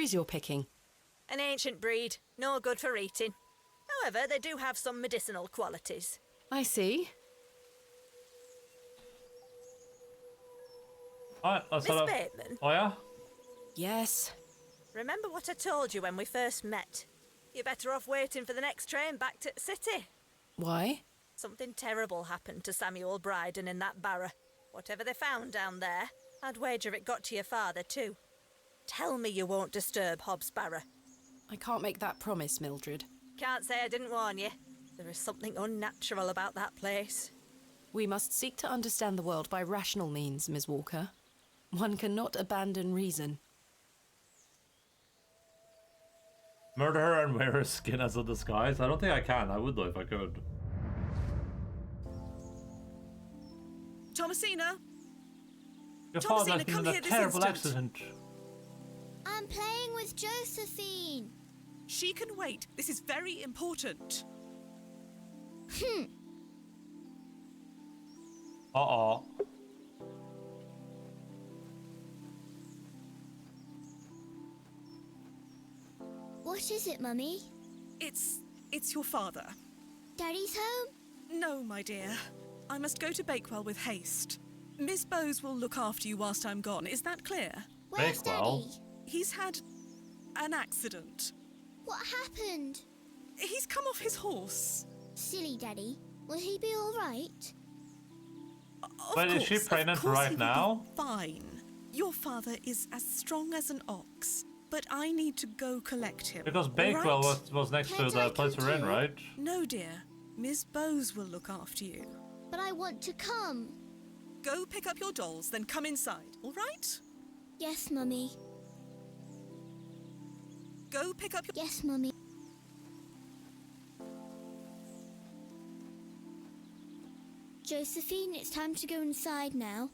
berries you're picking? An ancient breed, no good for eating. However, they do have some medicinal qualities. I see. Alright, let's Miss head up. Bateman, Oh yeah? Yes. remember what I told you when we first met? You're better off waiting for the next train back to the city. Why? Something terrible happened to Samuel Bryden in that Barrow. Whatever they found down there, I'd wager it got to your father too. Tell me you won't disturb Hobbs Barrow. I can't make that promise, Mildred. Can't say I didn't warn you. There is something unnatural about that place. We must seek to understand the world by rational means, Miss Walker. One cannot abandon reason. Murder her and wear her skin as a disguise? I don't think I can. I would though if I could. Thomasina? Your Thomasina, father has been come in here a this terrible instant. accident. I'm playing with Josephine. She can wait. This is very important. Uh-oh. What is it, Mummy? It's your father. Daddy's home? No, my dear. I must go to Bakewell with haste. Miss Bowes will look after you whilst I'm gone. Is that clear? Where's Bakewell? Daddy? He's had an accident. What happened? He's come off his horse. Silly Daddy. Will he be all right? Of But is she course, pregnant of course right he will now? be fine. Your father is as strong as an ox, but I need to go collect him. Because all Bakewell right? was next to Can't the I place come we're in, too? right? No, dear. Miss Bowes will look after you. But I want to come. Go pick up your dolls, then come inside, all right? Yes, Mummy. Go pick up your... Yes, Mummy. Josephine, it's time to go inside now.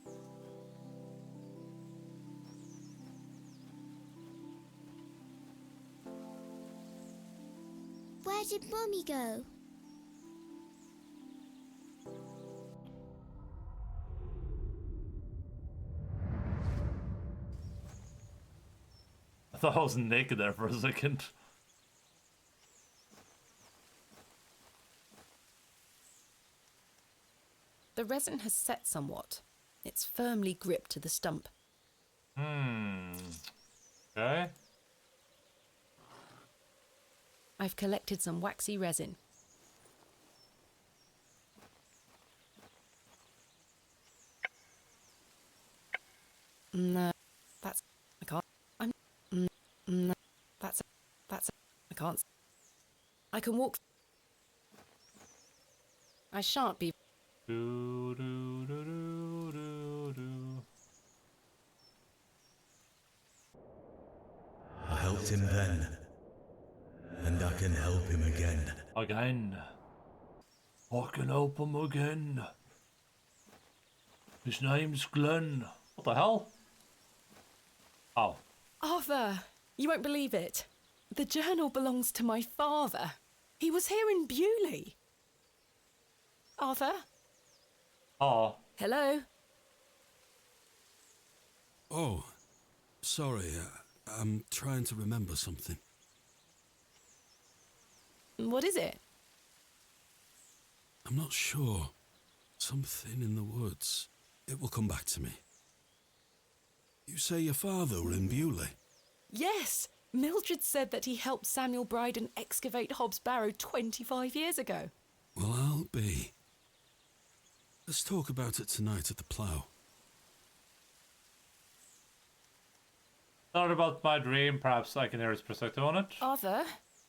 Where did Mummy go? I thought I was naked there for a second. The resin has set somewhat. It's firmly gripped to the stump. Okay. I've collected some waxy resin. No, that's... I can't... I'm... No, that's... I can't... I can walk... I shan't be... Do, do, do, do, do, do. I helped him then, and I can help him again. Again. I can help him again. His name's Glenn. What the hell? Oh. Arthur, you won't believe it. The journal belongs to my father. He was here in Bewley. Arthur? Oh. Hello? Oh, sorry. I'm trying to remember something. What is it? I'm not sure. Something in the woods. It will come back to me. You say your father were in Bewley? Yes! Mildred said that he helped Samuel Bryden excavate Hobbs Barrow 25 years ago. Well, I'll be. Let's talk about it tonight at the plough. Not about my dream. Perhaps I can hear his perspective on it. Arthur,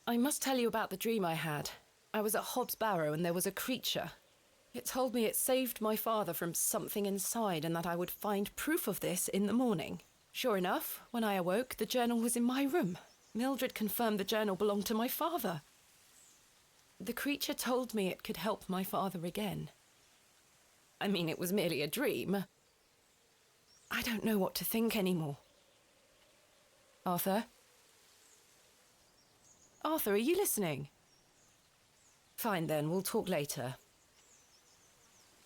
I must tell you about the dream I had. I was at Hobbs Barrow and there was a creature. It told me it saved my father from something inside and that I would find proof of this in the morning. Sure enough, when I awoke, the journal was in my room. Mildred confirmed the journal belonged to my father. The creature told me it could help my father again. I mean, it was merely a dream. I don't know what to think anymore. Arthur? Arthur, are you listening? Fine then, we'll talk later.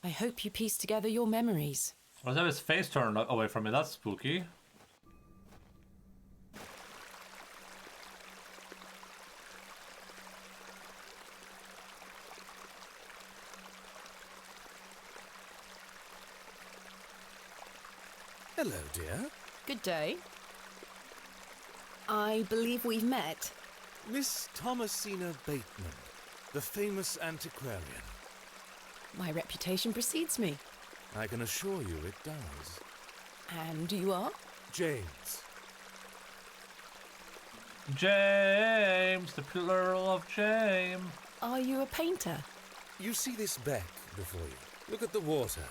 I hope you piece together your memories. Let's have his face turned away from me. That's spooky. Hello, dear. Good day. I believe we've met. Miss Thomasina Bateman, the famous antiquarian. My reputation precedes me. I can assure you it does. And you are? James. James, the plural of James. Are you a painter? You see this beck before you. Look at the water.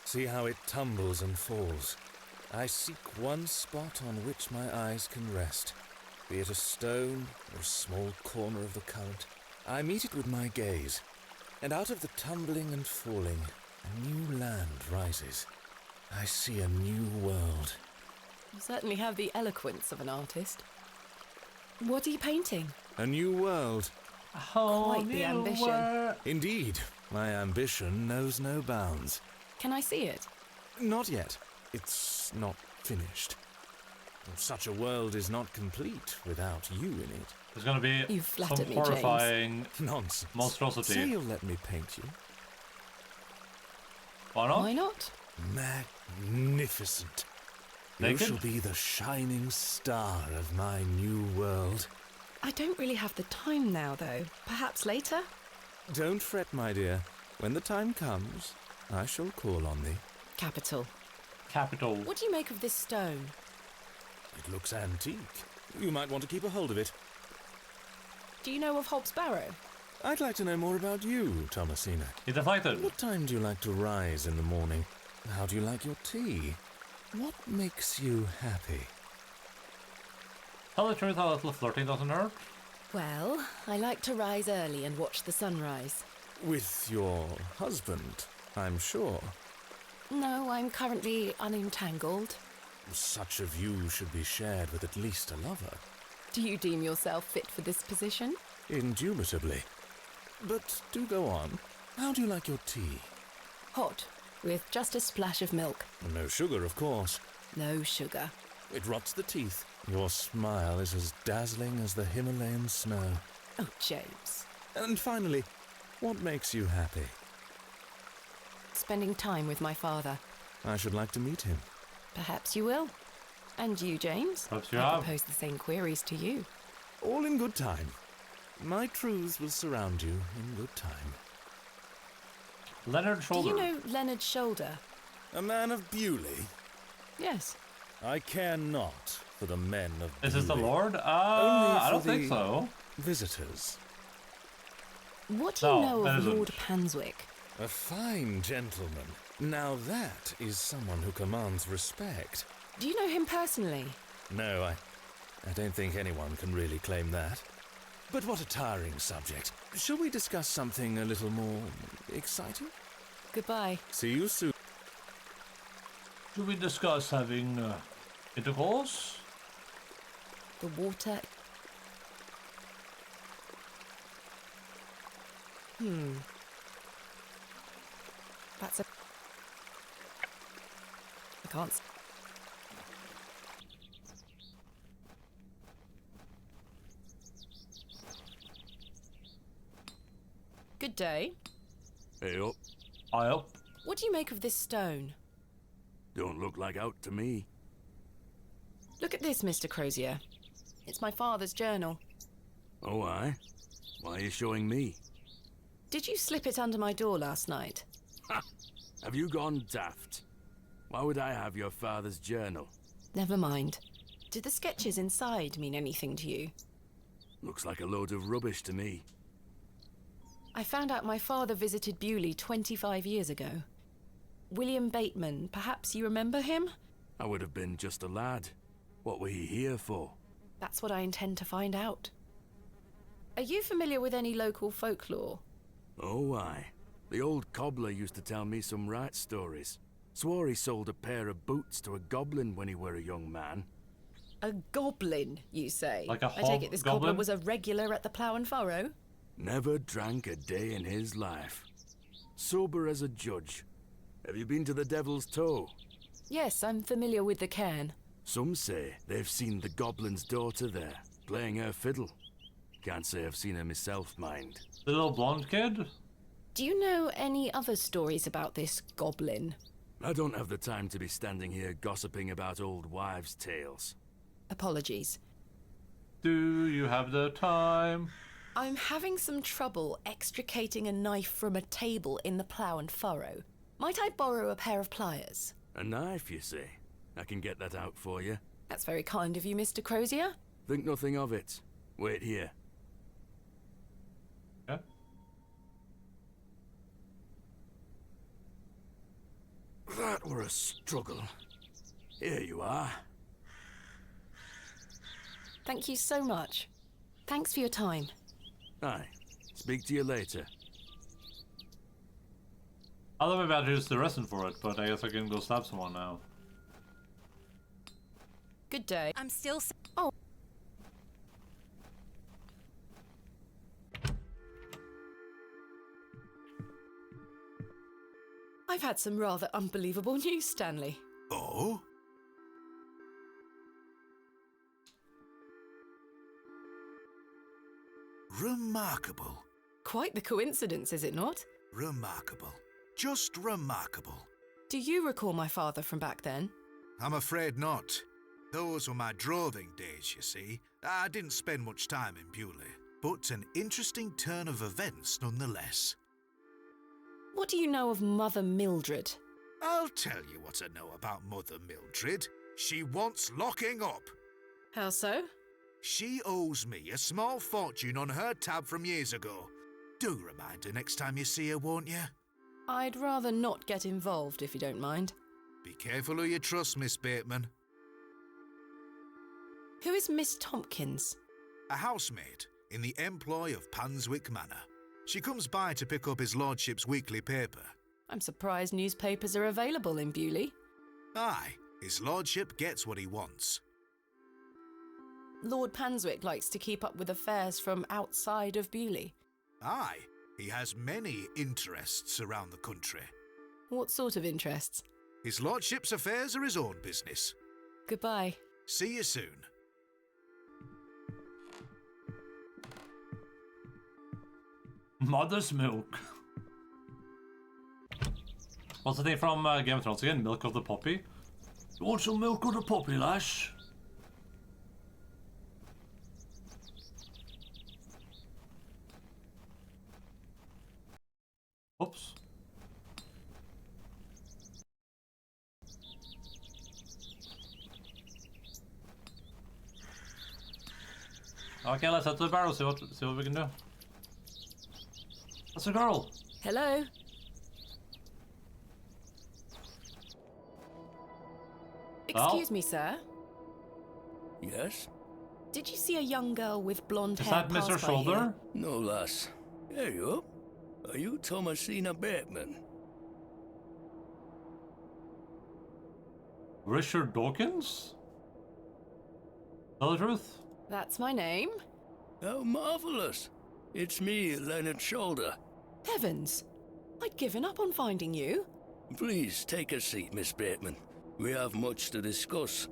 See how it tumbles and falls. I seek one spot on which my eyes can rest. Be it a stone or a small corner of the current. I meet it with my gaze. And out of the tumbling and falling, a new land rises. I see a new world. You certainly have the eloquence of an artist. What are you painting? A new world. Quite the ambition. Indeed, my ambition knows no bounds. Can I see it? Not yet. It's not finished. Such a world is not complete without you in it. There's gonna be You've flattered some me, horrifying Nonsense. monstrosity. Say you'll let me paint you. Why not? Why not? Magnificent. Naked? You shall be the shining star of my new world. I don't really have the time now, though. Perhaps later? Don't fret, my dear. When the time comes, I shall call on thee. Capital. Capital. What do you make of this stone? It looks antique. You might want to keep a hold of it. Do you know of Hobbs Barrow? I'd like to know more about you, Thomasina. He deflected. What time do you like to rise in the morning? How do you like your tea? What makes you happy? Tell the truth, a little flirting doesn't hurt. Well, I like to rise early and watch the sunrise. With your husband, I'm sure. No, I'm currently unentangled. Such a view should be shared with at least a lover. Do you deem yourself fit for this position? Indubitably. But do go on. How do you like your tea? Hot, with just a splash of milk. No sugar, of course. No sugar. It rots the teeth. Your smile is as dazzling as the Himalayan snow. Oh, James. And finally, what makes you happy? Spending time with my father. I should like to meet him. Perhaps you will. And you, James? Perhaps you I have. can pose the same queries to you. All in good time. My truths will surround you in good time. Leonard Shoulder. Do you know Leonard Shoulder? A man of Bewley? Yes. I care not for the men of Is this the Bewley. Lord? Only I for don't think the so. Visitors. What do you No, know that of isn't. Lord Panswick? A fine gentleman. Now that is someone who commands respect. Do you know him personally? No, I don't think anyone can really claim that. But what a tiring subject. Shall we discuss something a little more exciting? Goodbye. See you soon. Should we discuss having intercourse? The water. That's a. I can't. Good day. Hey up. I hope. What do you make of this stone? Don't look like out to me. Look at this, Mr. Crozier. It's my father's journal. Oh, aye? Why are you showing me? Did you slip it under my door last night? Ha! Have you gone daft? Why would I have your father's journal? Never mind. Did the sketches inside mean anything to you? Looks like a load of rubbish to me. I found out my father visited Bewley 25 years ago. William Bateman, perhaps you remember him? I would have been just a lad. What were he here for? That's what I intend to find out. Are you familiar with any local folklore? Oh, aye. The old cobbler used to tell me some right stories. Swore he sold a pair of boots to a goblin when he were a young man. A goblin, you say? Like a I take it this cobbler hobgoblin? was a regular at the Plough and Furrow? Never drank a day in his life. Sober as a judge. Have you been to the Devil's Toe? Yes, I'm familiar with the cairn. Some say they've seen the goblin's daughter there, playing her fiddle. Can't say I've seen her myself, mind. The little blonde kid? Do you know any other stories about this goblin? I don't have the time to be standing here gossiping about old wives' tales. Apologies. Do you have the time? I'm having some trouble extricating a knife from a table in the plough and furrow. Might I borrow a pair of pliers? A knife, you say? I can get that out for you. That's very kind of you, Mr. Crozier. Think nothing of it. Wait here. Yeah. That were a struggle. Here you are. Thank you so much. Thanks for your time. Aye. Speak to you later. I thought maybe I'd use the resin for it, but I guess I can go stab someone now. Good day. I'm still. Oh. I've had some rather unbelievable news, Stanley. Oh? Remarkable. Quite the coincidence, is it not? Remarkable. Just remarkable. Do you recall my father from back then? I'm afraid not. Those were my droving days, you see. I didn't spend much time in Bewley, but an interesting turn of events nonetheless. What do you know of Mother Mildred? I'll tell you what I know about Mother Mildred. She wants locking up. How so? She owes me a small fortune on her tab from years ago. Do remind her next time you see her, won't you? I'd rather not get involved, if you don't mind. Be careful who you trust, Miss Bateman. Who is Miss Tompkins? A housemaid in the employ of Panswick Manor. She comes by to pick up his lordship's weekly paper. I'm surprised newspapers are available in Bewley. Aye, his lordship gets what he wants. Lord Panswick likes to keep up with affairs from outside of Bewley. Aye, he has many interests around the country. What sort of interests? His lordship's affairs are his own business. Goodbye. See you soon. Mother's milk. What's the thing from Game of Thrones again? Milk of the poppy? You want some milk of the poppy, lash? Oops. Okay, let's head to the barrow, see what we can do. That's a girl. Hello? Excuse me, sir. Yes? Did you see a young girl with blonde Is hair that pass Mr. by Shoulder? here? No, lass. There you are. Are you Thomasina Bateman? Richard Dawkins? Tell the truth? That's my name. How marvellous. It's me, Leonard Shoulder. Heavens! I'd given up on finding you. Please take a seat, Miss Bateman. We have much to discuss.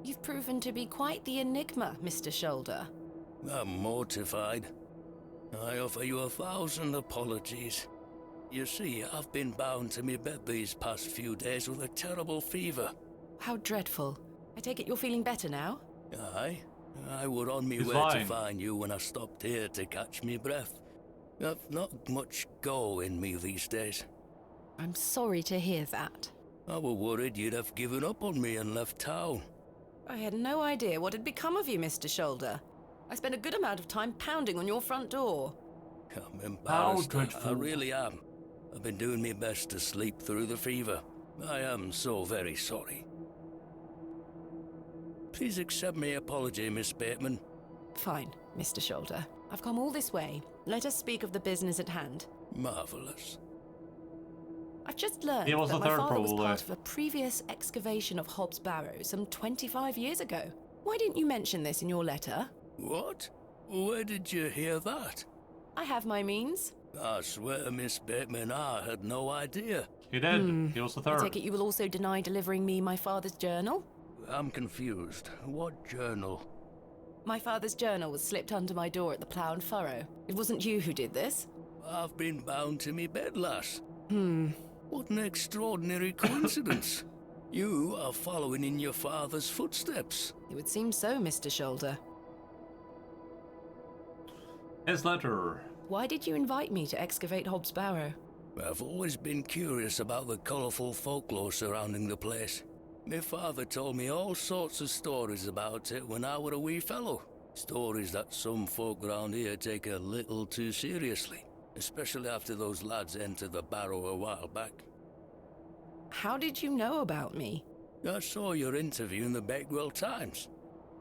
You've proven to be quite the enigma, Mr. Shoulder. I'm mortified. I offer you 1,000 apologies. You see, I've been bound to me bed these past few days with a terrible fever. How dreadful. I take it you're feeling better now? Aye. I were on me He's way lying. to find you when I stopped here to catch me breath. I've not much go in me these days. I'm sorry to hear that. I were worried you'd have given up on me and left town. I had no idea what had become of you, Mr. Shoulder. I spent a good amount of time pounding on your front door. I'm embarrassed. I dreadful. really am. I've been doing my best to sleep through the fever. I am so very sorry. Please accept my apology, Miss Bateman. Fine, Mr. Shoulder. I've come all this way. Let us speak of the business at hand. Marvellous. I've just learned He was that the my third, father was probably. part of a previous excavation of Hobbs Barrow some 25 years ago. Why didn't you mention this in your letter? What? Where did you hear that? I have my means. I swear, Miss Bateman, I had no idea. He did. He was the I third. take it you will also deny delivering me my father's journal? I'm confused. What journal? My father's journal was slipped under my door at the Plough and Furrow. It wasn't you who did this. I've been bound to me bed, lass. What an extraordinary coincidence. You are following in your father's footsteps. It would seem so, Mr. Shoulder. His letter. Why did you invite me to excavate Hobbs Barrow? I've always been curious about the colourful folklore surrounding the place. My father told me all sorts of stories about it when I were a wee fellow. Stories that some folk around here take a little too seriously, especially after those lads entered the Barrow a while back. How did you know about me? I saw your interview in the Bakewell Times.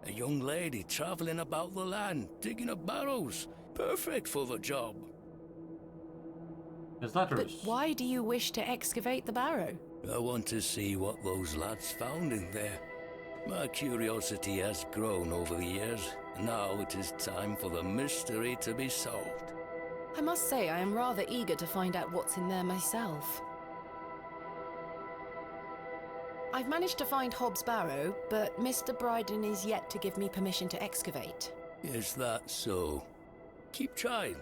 A young lady travelling about the land, digging up barrows. Perfect for the job. His letters. But why do you wish to excavate the Barrow? I want to see what those lads found in there. My curiosity has grown over the years. Now it is time for the mystery to be solved. I must say I am rather eager to find out what's in there myself. I've managed to find Hobbs Barrow, but Mr. Bryden is yet to give me permission to excavate. Is that so? Keep trying.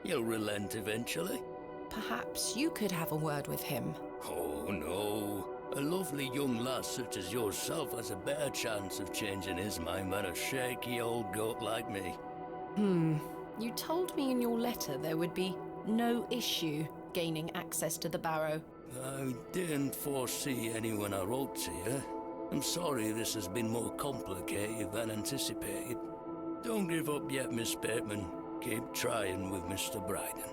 He'll relent eventually. Perhaps you could have a word with him. Oh no. A lovely young lass such as yourself has a better chance of changing his mind than a shaky old goat like me. You told me in your letter there would be no issue gaining access to the Barrow. I didn't foresee any when I wrote to you. I'm sorry this has been more complicated than anticipated. Don't give up yet, Miss Bateman. Keep trying with Mr. Bryden.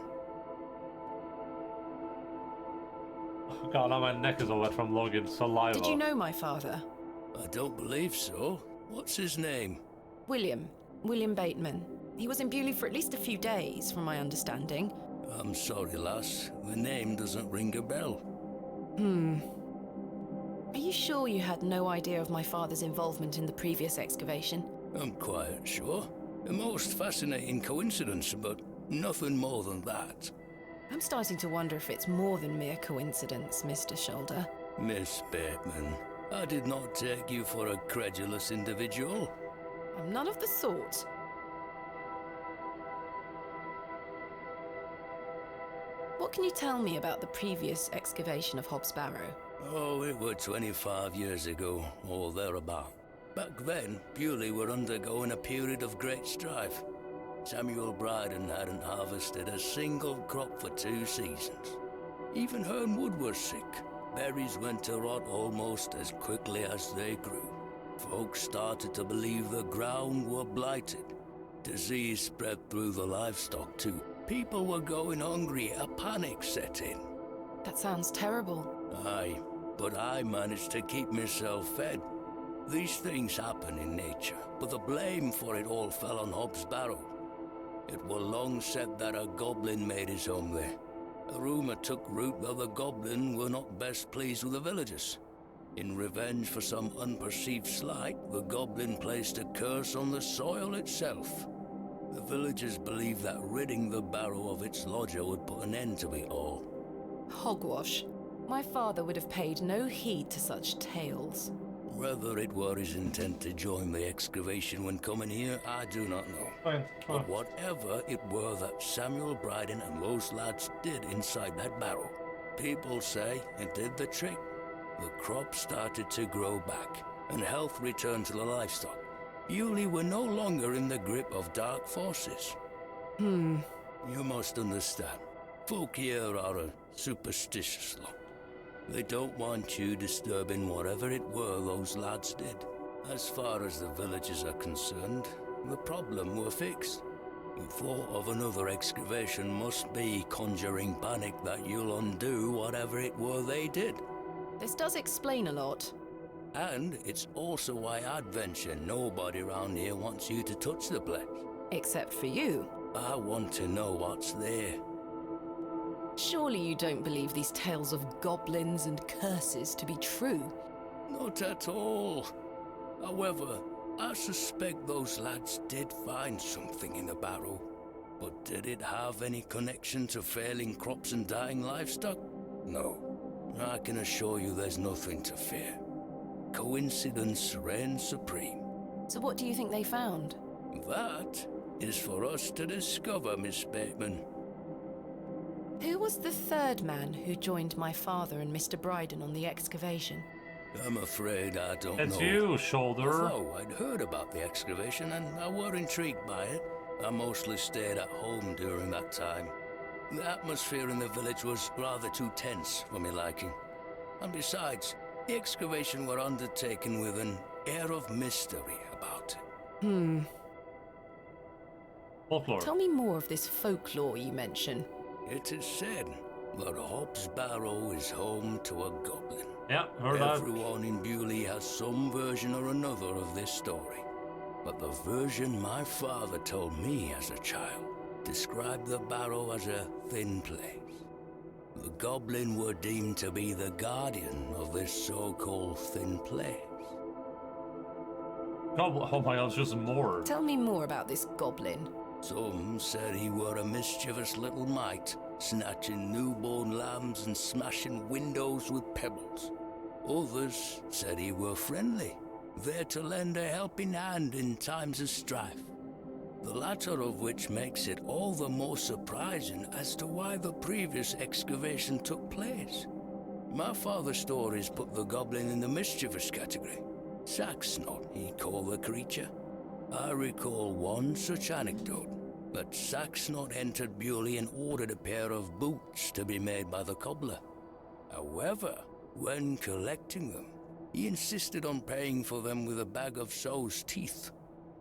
Oh god, now my neck is all wet from Logan's saliva. Did you know my father? I don't believe so. What's his name? William Bateman. He was in Bewley for at least a few days, from my understanding. I'm sorry, lass. The name doesn't ring a bell. Are you sure you had no idea of my father's involvement in the previous excavation? I'm quite sure. A most fascinating coincidence, but nothing more than that. I'm starting to wonder if it's more than mere coincidence, Mr. Shoulder. Miss Bateman, I did not take you for a credulous individual. I'm none of the sort. What can you tell me about the previous excavation of Hobbs Barrow? Oh, it were 25 years ago, or thereabout. Back then, Bewley were undergoing a period of great strife. Samuel Bryden hadn't harvested a single crop for 2 seasons. Even Hernwood was sick. Berries went to rot almost as quickly as they grew. Folks started to believe the ground were blighted. Disease spread through the livestock too. People were going hungry, a panic set in. That sounds terrible. Aye, but I managed to keep myself fed. These things happen in nature, but the blame for it all fell on Hobbs Barrow. It were long said that a goblin made his home there. A rumour took root that the goblin were not best pleased with the villagers. In revenge for some unperceived slight, the goblin placed a curse on the soil itself. The villagers believed that ridding the Barrow of its lodger would put an end to it all. Hogwash. My father would have paid no heed to such tales. Whether it were his intent to join the excavation when coming here, I do not know. Fine. But whatever it were that Samuel Bryden and those lads did inside that barrow, people say it did the trick. The crop started to grow back, and health returned to the livestock. Bewley were no longer in the grip of dark forces. You must understand, folk here are a superstitious lot. They don't want you disturbing whatever it were those lads did. As far as the villagers are concerned, the problem were fixed. The thought of another excavation must be conjuring panic that you'll undo whatever it were they did. This does explain a lot. And it's also why I'd venture nobody around here wants you to touch the place. Except for you. I want to know what's there. Surely you don't believe these tales of goblins and curses to be true? Not at all. However, I suspect those lads did find something in the barrow. But did it have any connection to failing crops and dying livestock? No. I can assure you there's nothing to fear. Coincidence reigns supreme. So what do you think they found? That is for us to discover, Miss Bateman. Who was the third man who joined my father and Mr. Bryden on the excavation? I'm afraid I don't know. It's you, Shoulder. Although I'd heard about the excavation and I were intrigued by it, I mostly stayed at home during that time. The atmosphere in the village was rather too tense for me liking. And besides, the excavation were undertaken with an air of mystery about it. Folklore. Tell me more of this folklore you mention. It is said that Hobbs Barrow is home to a goblin. Yeah, heard that. Everyone in Bewley has some version or another of this story. But the version my father told me as a child described the Barrow as a thin place. The goblin were deemed to be the guardian of this so-called thin place. Oh my god, it's just more. Tell me more about this goblin. Some said he were a mischievous little mite, snatching newborn lambs and smashing windows with pebbles. Others said he were friendly, there to lend a helping hand in times of strife. The latter of which makes it all the more surprising as to why the previous excavation took place. My father's stories put the goblin in the mischievous category. Saxnot, he called the creature. I recall one such anecdote, that Saxnot entered Bewley and ordered a pair of boots to be made by the cobbler. However, when collecting them, he insisted on paying for them with a bag of sow's teeth.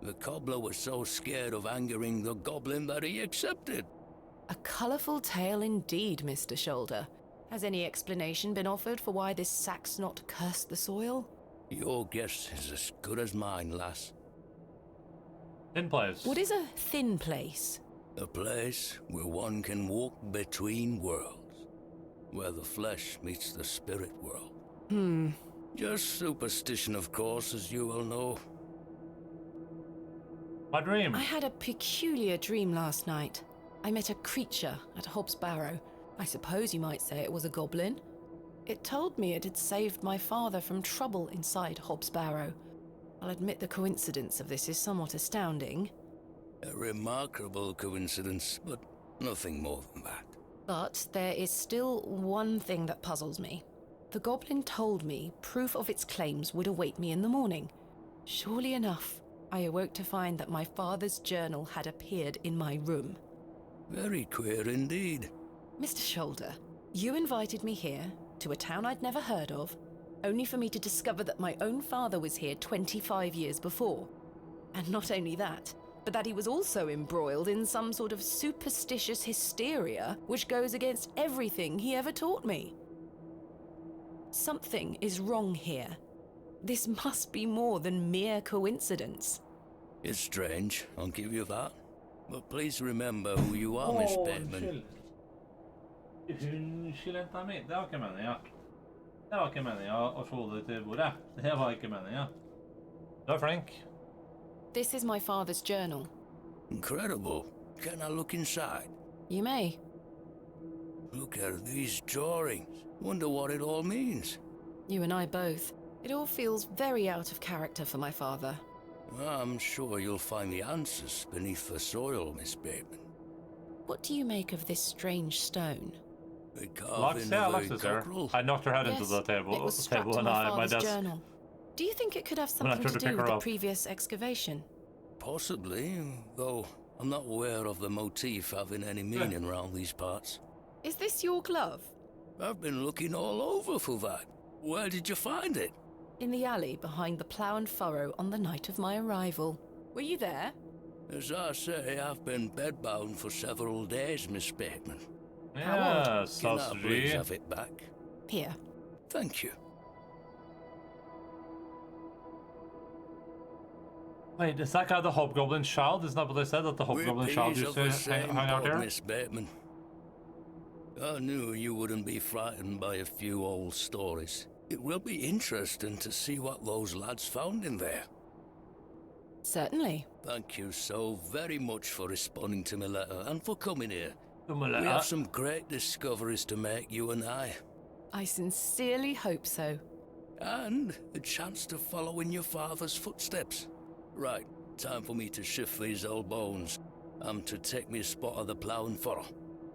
The cobbler was so scared of angering the goblin that he accepted. A colourful tale indeed, Mr. Shoulder. Has any explanation been offered for why this Saxnot cursed the soil? Your guess is as good as mine, lass. Thin place. What is a thin place? A place where one can walk between worlds, where the flesh meets the spirit world. Just superstition, of course, as you well know. My dream. I had a peculiar dream last night. I met a creature at Hobbs Barrow. I suppose you might say it was a goblin. It told me it had saved my father from trouble inside Hobbs Barrow. I'll admit the coincidence of this is somewhat astounding. A remarkable coincidence, but nothing more than that. But there is still one thing that puzzles me. The goblin told me proof of its claims would await me in the morning. Surely enough, I awoke to find that my father's journal had appeared in my room. Very queer indeed. Mr. Shoulder, you invited me here, to a town I'd never heard of, only for me to discover that my own father was here 25 years before. And not only that, but that he was also embroiled in some sort of superstitious hysteria which goes against everything he ever taught me. Something is wrong here. This must be more than mere coincidence. It's strange, I'll give you that. But please remember who you are, Miss Bateman. Hun skilenta mi. Det var ikke meningen. Det var ikke meningen å slå det til bordet. Det var ikke meningen. Du er flink. This is my father's journal. Incredible. Can I look inside? You may. Look at these drawings. Wonder what it all means. You and I both. It all feels very out of character for my father. I'm sure you'll find the answers beneath the soil, Miss Bateman. What do you make of this strange stone? The carving Lux of is a there. cockerel. I knocked her head into Yes, the table. it was strapped to and my my father's desk. journal. Do you think it could have When I something tried to to pick do with her the up. previous excavation? Possibly, though I'm not aware of the motif having any meaning around these parts. Is this your glove? I've been looking all over for that. Where did you find it? In the alley behind the plough and furrow on the night of my arrival. Were you there? As I say, I've been bedbound for several days, Miss Bateman. Yeah, Can I please sausage. have it back? Here. Thank you. Wait, is that guy the Hobgoblin child? Isn't that what they said? That the Hobgoblin child peas used of the to same hang out pod, here? Miss Bateman. I knew you wouldn't be frightened by a few old stories. It will be interesting to see what those lads found in there. Certainly. Thank you so very much for responding to my letter and for coming here. We We have some great discoveries to make, you and I. I sincerely hope so. And a chance to follow in your father's footsteps. Right, time for me to shift these old bones. I'm to take me a spot of the plough and furrow.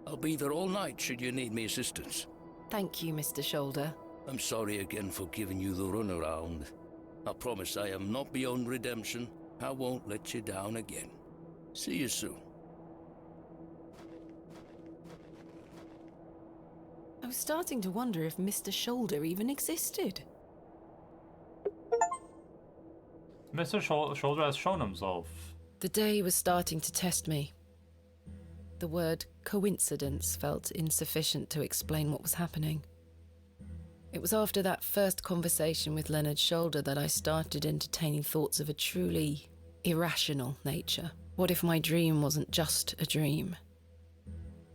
I'll be there all night should you need me assistance. Thank you, Mr. Shoulder. I'm sorry again for giving you the runaround. I promise I am not beyond redemption. I won't let you down again. See you soon. I was starting to wonder if Mr. Shoulder even existed. Mr. Shoulder has shown himself. The day was starting to test me. The word coincidence felt insufficient to explain what was happening. It was after that first conversation with Leonard Shoulder that I started entertaining thoughts of a truly irrational nature. What if my dream wasn't just a dream?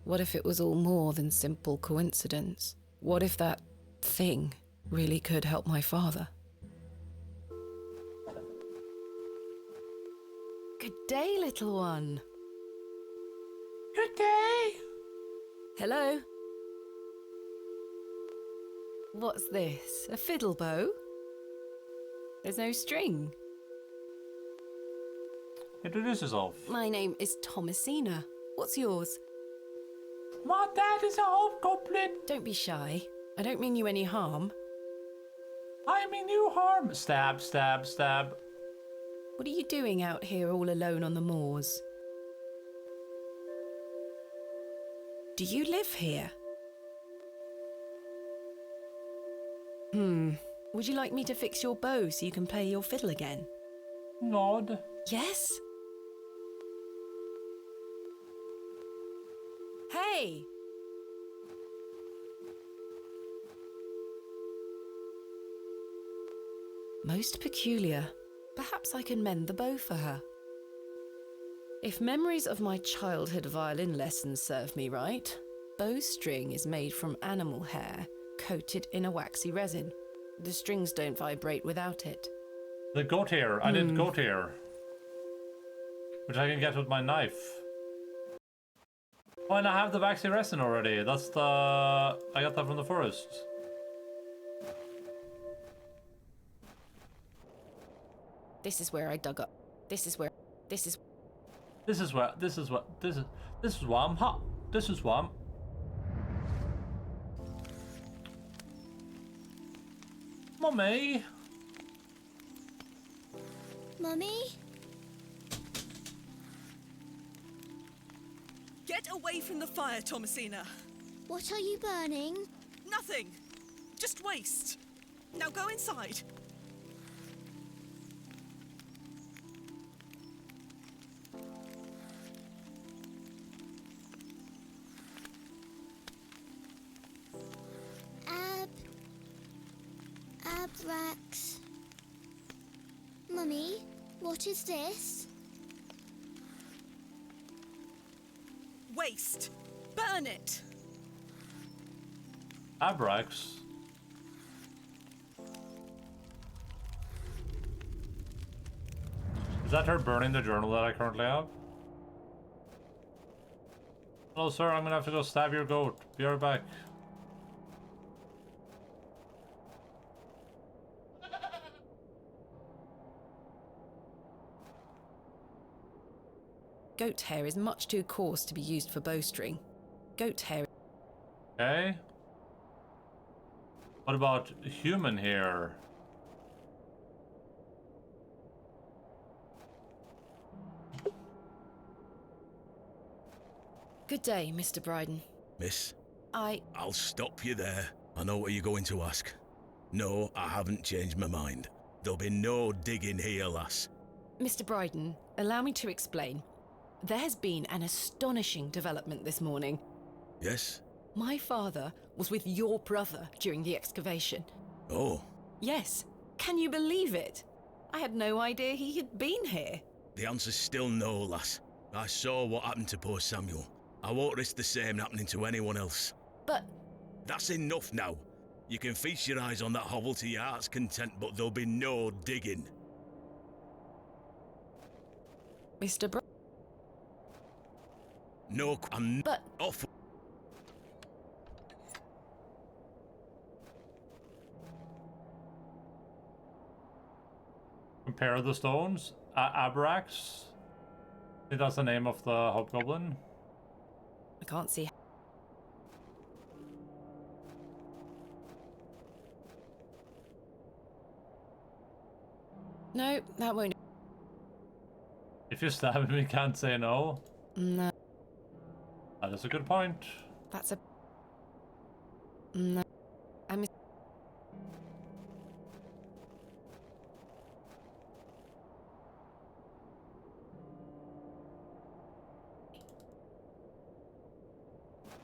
What if it was all more than simple coincidence? What if that thing really could help my father? Good day, little one. Good day. Hello? What's this? A fiddle bow? There's no string. Introduce yourself. My name is Thomasina. What's yours? My dad is a hobgoblin. Don't be shy. I don't mean you any harm. I mean you harm. Stab, stab, stab. What are you doing out here all alone on the moors? Do you live here? Would you like me to fix your bow so you can play your fiddle again? Nod. Yes? Hey! Most peculiar. Perhaps I can mend the bow for her. If memories of my childhood violin lessons serve me right, bowstring is made from animal hair, coated in a waxy resin. The strings don't vibrate without it. The goat hair. I need goat hair. Which I can get with my knife. Oh, and I have the waxy resin already. That's the... I got that from the forest. This is where I dug up. This is why I'm hot. This is why I'm... Mummy! Mummy? Get away from the fire, Thomasina. What are you burning? Nothing. Just waste. Now go inside. Abrax. Mummy, what is this? Waste. Burn it. Abrax. Is that her burning the journal that I currently have? Hello, sir. I'm gonna have to go stab your goat. Be right back. goat hair is much too coarse to be used for bowstring. Goat hair... Okay. What about human hair? Good day, Mr. Bryden. Miss? I'll stop you there. I know what you're going to ask. No, I haven't changed my mind. There'll be no digging here, lass. Mr. Bryden, allow me to explain. There has been an astonishing development this morning. Yes? My father was with your brother during the excavation. Oh. Yes. Can you believe it? I had no idea he had been here. The answer's still no, lass. I saw what happened to poor Samuel. I won't risk the same happening to anyone else. But... That's enough now. You can feast your eyes on that hovel to your heart's content, but there'll be no digging. Mr. No, I'm but... off. Compare the stones. Abrax. I think that's the name of the hobgoblin. I can't see. No, that won't. If you're stabbing me, can't say no. No, That is a good point. that's a. No. I miss.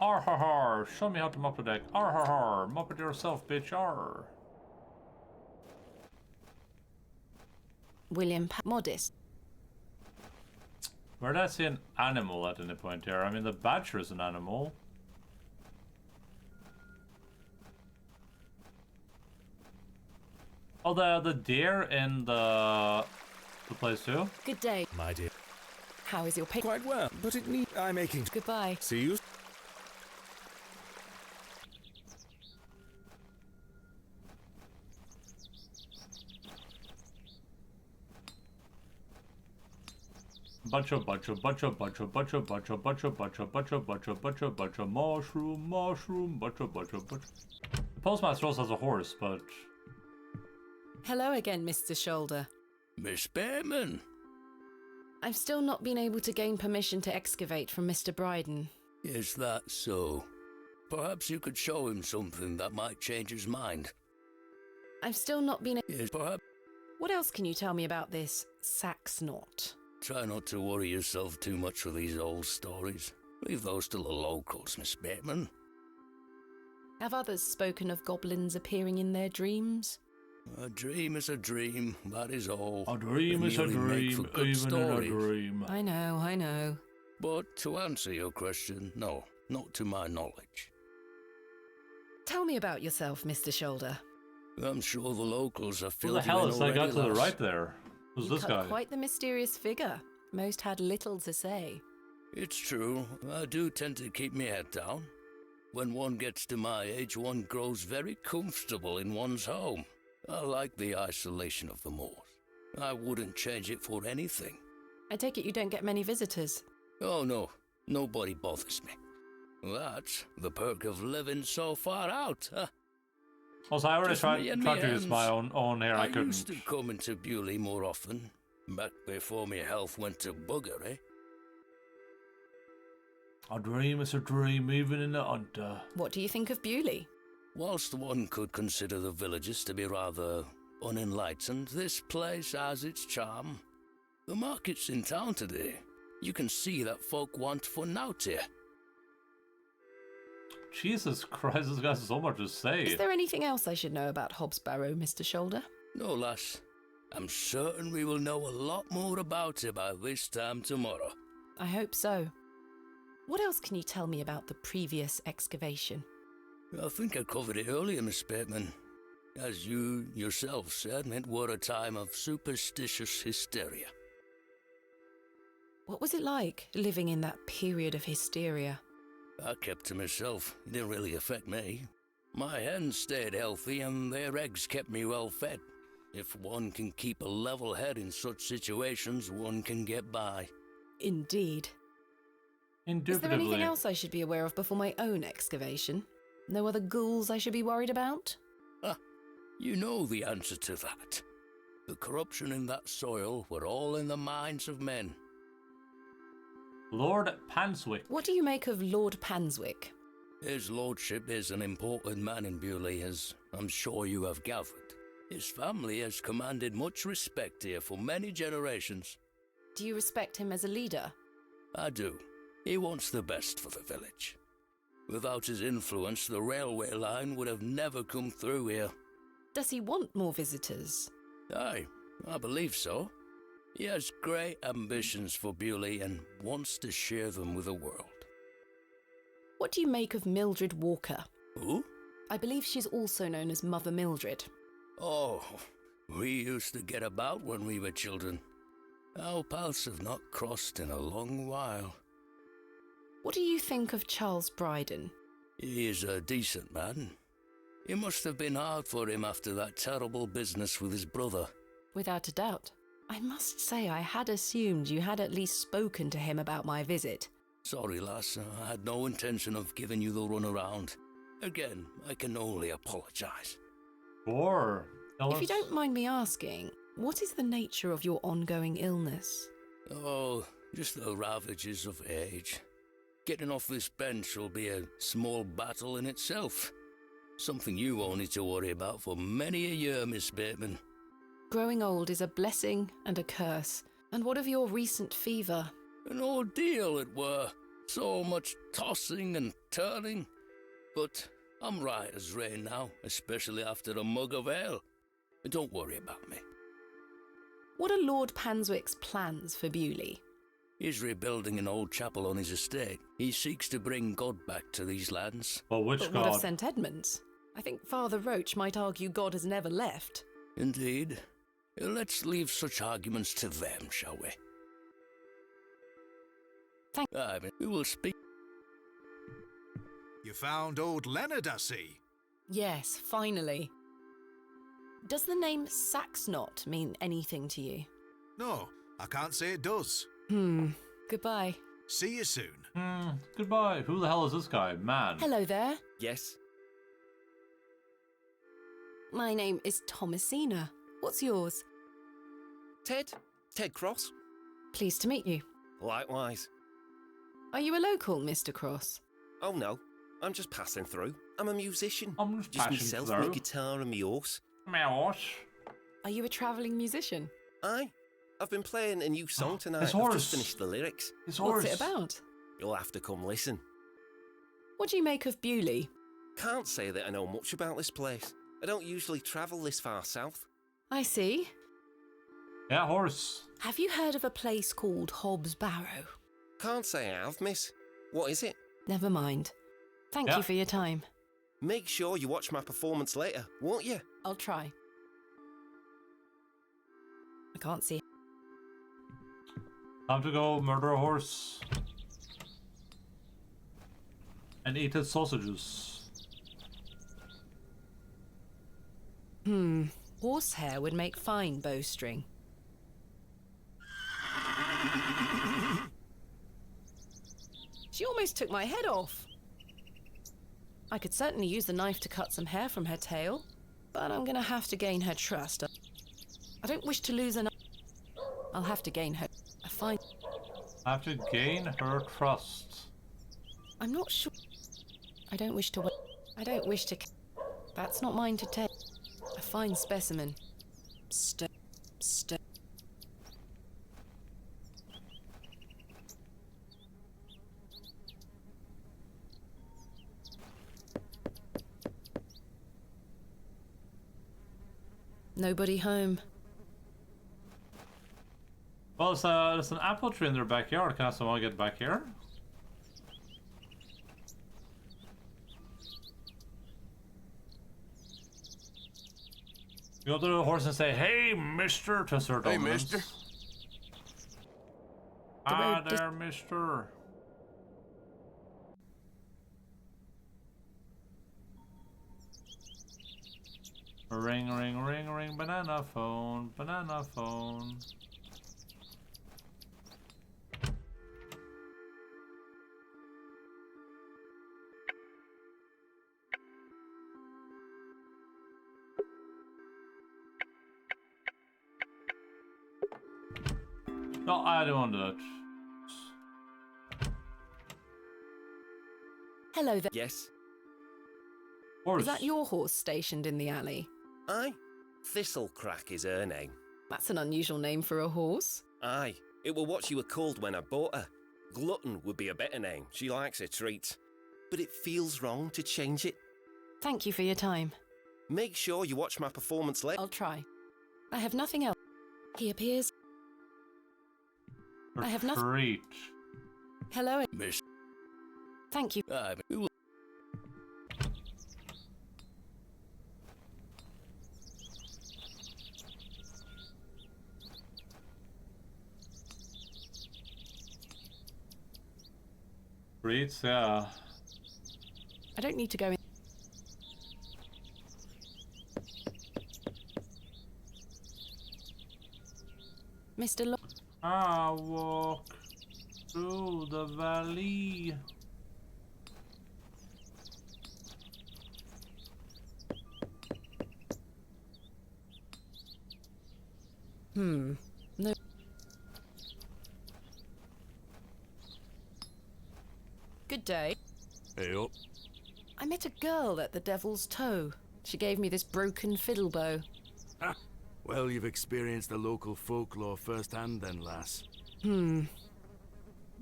Arr har har, show me how to mop the deck. Arr har har, mop it yourself, bitch, arr. Modest. Where did I see an animal at any point here? I mean, the badger is an animal. Oh, the deer in the place too? Good day. My dear. How is your pig? Quite well, but it need I'm aching. Goodbye. See you. Bunch of mushroom, bunch. The postmaster also has a horse, but Hello again, Mr. Shoulder. Miss Bateman. I've still not been able to gain permission to excavate from Mr. Bryden. Is that so? Perhaps you could show him something that might change his mind. I've still not been. Yes, perhaps. What else can you tell me about this Saxnort? Try not to worry yourself too much with these old stories. Leave those to the locals, Miss Bateman. Have others spoken of goblins appearing in their dreams? A dream is a dream, that is all. a dream is a Merely make for dream, good even in a stories. dream. I know. But to answer your question, no, not to my knowledge. Tell me about yourself, Mr. Shoulder. I'm sure the locals have Who filled the hell you is in that guy already, to the lass. right there? Who's You this cut guy? quite the mysterious figure. Most had little to say. It's true, I do tend to keep my head down. When one gets to my age, one grows very comfortable in one's home. I like the isolation of the moors. I wouldn't change it for anything. I take it you don't get many visitors. Oh no, nobody bothers me. That's the perk of living so far out, huh? Also, I already Just tried me and to me use my hands. own hair. I couldn't. used to come into Bewley more often, back before my health went to bugger, eh? A dream is a dream, even in the hunter. What do you think of Bewley? Whilst one could consider the villages to be rather unenlightened, this place has its charm. The market's in town today. You can see that folk want fun out here. Jesus Christ, this guy's so much to say. Is there anything else I should know about Hobbs Barrow, Mr. Shoulder? No, lass. I'm certain we will know a lot more about it by this time tomorrow. I hope so. What else can you tell me about the previous excavation? I think I covered it earlier, Miss Bateman. As you yourself said, it were a time of superstitious hysteria. What was it like, living in that period of hysteria? I kept to myself. It didn't really affect me. My hens stayed healthy and their eggs kept me well fed. If one can keep a level head in such situations, one can get by. Indeed. Indubitably. Is there anything else I should be aware of before my own excavation? No other ghouls I should be worried about? Ah, you know the answer to that. The corruption in that soil were all in the minds of men. Lord Panswick. What do you make of Lord Panswick? His lordship is an important man in Bewley, as I'm sure you have gathered. His family has commanded much respect here for many generations. Do you respect him as a leader? I do. He wants the best for the village. Without his influence, the railway line would have never come through here. Does he want more visitors? Aye, I believe so. He has great ambitions for Bewley and wants to share them with the world. What do you make of Mildred Walker? Who? I believe she's also known as Mother Mildred. Oh, we used to get about when we were children. Our paths have not crossed in a long while. What do you think of Charles Bryden? He is a decent man. It must have been hard for him after that terrible business with his brother. Without a doubt. I must say I had assumed you had at least spoken to him about my visit. Sorry, lass, I had no intention of giving you the runaround. Again, I can only apologize. Or If you don't mind me asking, What is the nature of your ongoing illness? Oh, just the ravages of age. Getting off this bench will be a small battle in itself. Something you won't need to worry about for many a year, Miss Bateman. Growing old is a blessing and a curse. And what of your recent fever? An ordeal it were. So much tossing and turning. But I'm right as rain now, especially after a mug of ale. Don't worry about me. What are Lord Panswick's plans for Bewley? He's rebuilding an old chapel on his estate. He seeks to bring God back to these lands. Well, which But god? what of St. Edmunds? I think Father Roach might argue God has never left. Indeed. Let's leave such arguments to them, shall we? We will speak. You found old Leonard, I see. Yes, finally. Does the name Saxnot mean anything to you? No, I can't say it does. Goodbye. See you soon. Goodbye. Who the hell is this guy? Man. Hello there. Yes? My name is Thomasina. What's yours? Ted? Ted Cross? Pleased to meet you. Likewise. Are you a local, Mr. Cross? Oh no, I'm just passing through. I'm a musician. I'm just passing myself, through. my guitar and my horse. Are you a travelling musician? Aye. I've been playing a new song tonight. His I've horse. just finished the lyrics. His What's horse. it about? You'll have to come listen. What do you make of Bewley? Can't say that I know much about this place. I don't usually travel this far south. I see. Yeah, horse. Have you heard of a place called Hobbs Barrow? Can't say I have, miss. What is it? Never mind. Thank Yeah. you for your time. Make sure you watch my performance later, won't you? I'll try. I can't see. Time to go murder a horse. And eat its sausages. Horsehair would make fine bowstring. She almost took my head off. I could certainly use the knife to cut some hair from her tail, but I'm gonna have to gain her trust. I don't wish to lose an. I'll have to gain her. I have to gain her trust. I'm not sure. I don't wish to. That's not mine to take. A fine specimen. Nobody home. Well, there's an apple tree in their backyard. Can someone get back here? You go to the horse and say, "Hey, mister," to Sir Hey, Dominus. mister. Ah, there, mister. Ring, ring, ring, ring, banana phone, banana phone. No, I don't want that. Hello there. Yes? Horse. Is that your horse stationed in the alley? Aye. Thistlecrack is her name. That's an unusual name for a horse. Aye. It were what she were called when I bought her. Glutton would be a better name. She likes her treats. But it feels wrong to change it. Thank you for your time. Make sure you watch my performance later. I'll try. I have nothing else. He appears. I have nothing. Treat. Hello. Miss. Thank you. We will. Treats, yeah. I don't need to go in. Mr. I walk through the valley. No. Good day. Hey up. I met a girl at the Devil's Toe. She gave me this broken fiddle bow. Ha! Well, you've experienced the local folklore firsthand then, lass.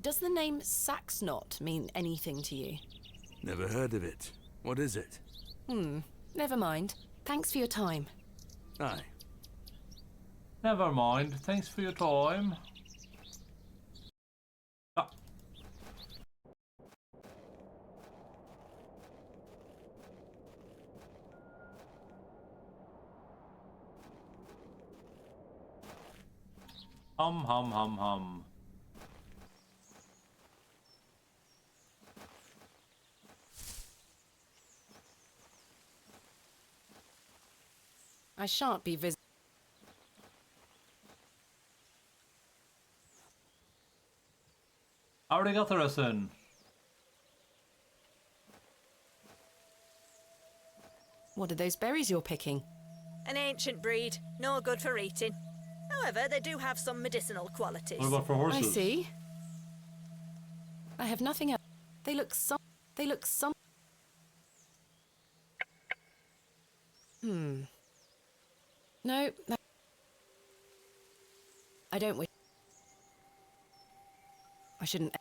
Does the name Saxknot mean anything to you? Never heard of it. What is it? Never mind. Thanks for your time. Aye. Never mind. Thanks for your time. Ah. Hum, hum, hum, hum. I shan't be visiting. I already got the rest in. What are those berries you're picking? An ancient breed, no good for eating. However, they do have some medicinal qualities. What about for horses? I see. I have nothing else. They look some. No. I don't wish. I shouldn't.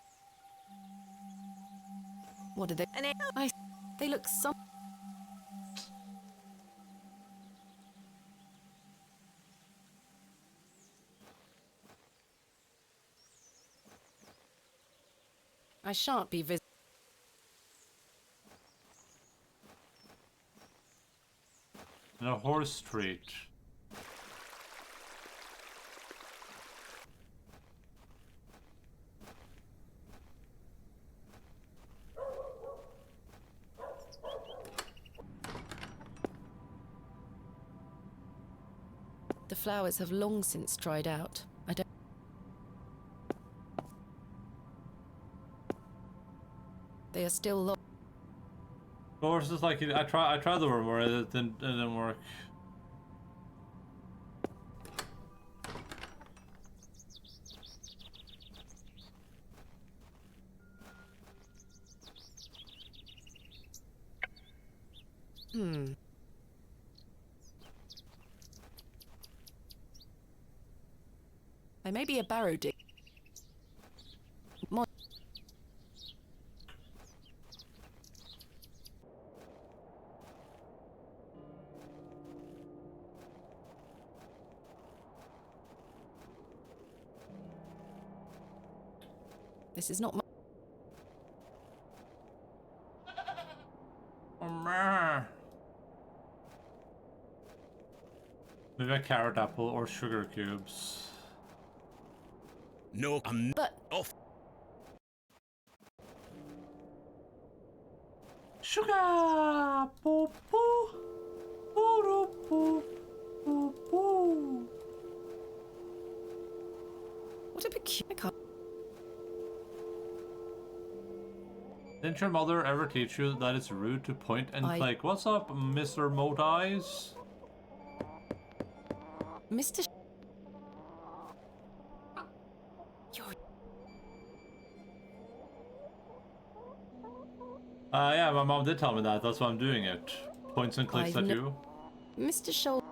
What are they? They look some. I shan't be visiting. In a horse street. The flowers have long since dried out. I don't. They are still low. Horses like I tried the one where it didn't work. There may be a barrow dig. This is not my. Maybe a carrot apple or sugar cubes. No, I'm But off. Sugar! Boo boo! Boo boo boo boo! what a peculiar. Didn't your mother ever teach you that it's rude to point and like, what's up, Mr. Moat Eyes? Mr. You're. Yeah, my mom did tell me that. That's why I'm doing it. Points and clicks at you. Mr. Shoal.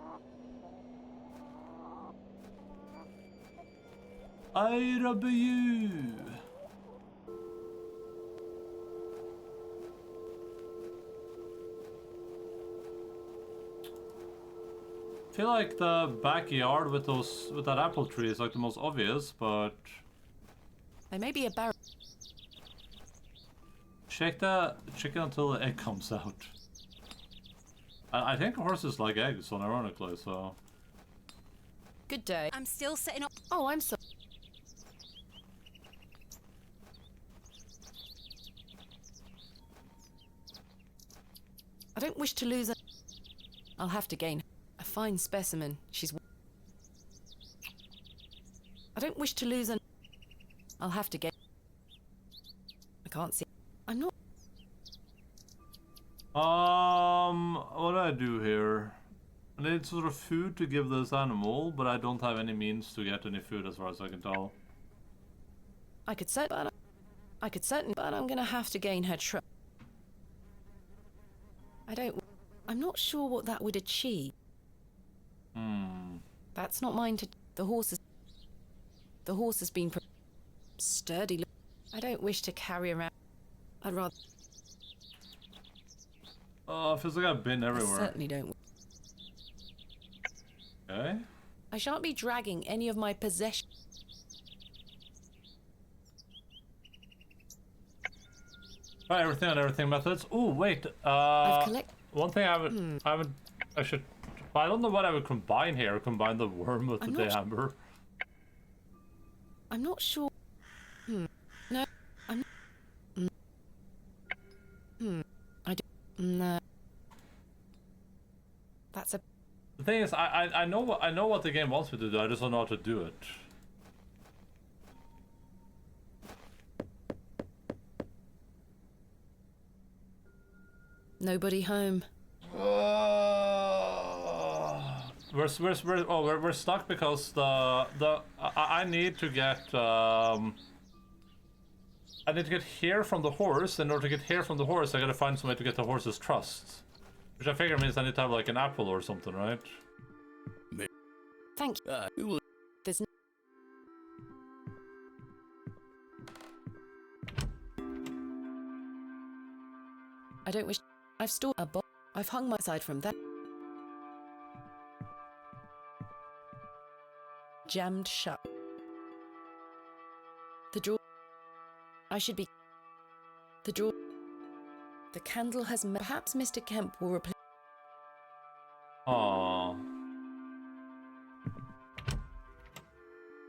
I rub you. I feel like the backyard with that apple tree is like the most obvious, but There may be a barrow. check that chicken until the egg comes out. I think horses like eggs, unironically, so. Good day. I'm still sitting up. Oh, I'm so. I don't wish to lose a. I'll have to gain a fine specimen. She's. I don't wish to lose an. I'll have to gain. I can't see. I'm not. What do I do here? I need sort of food to give this animal, but I don't have any means to get any food as far as I can tell. I could certainly, but I'm gonna have to gain her trust. I'm not sure what that would achieve. That's not mine to. The horse has been sturdy. I don't wish to carry around. I'd rather. Oh, it feels like I've been everywhere. I certainly don't. Okay. I shan't be dragging any of my possessions. Try everything on everything methods. Oh wait. One thing I should. I don't know what I would combine here. Combine the worm with the amber. I'm not sure. No. I'm. I don't. No. That's a. The thing is, I know what the game wants me to do. I just don't know how to do it. Nobody home. We're stuck because I need to get hair from the horse. In order to get hair from the horse, I gotta find some way to get the horse's trust, which I figure means I need to have like an apple or something, right? Thank you. There's. I don't wish. I've stored a box. I've hung my side from that. Jammed shut. The drawer. I should be. The drawer. The candle has. Perhaps Mr. Kemp will replace. Aww.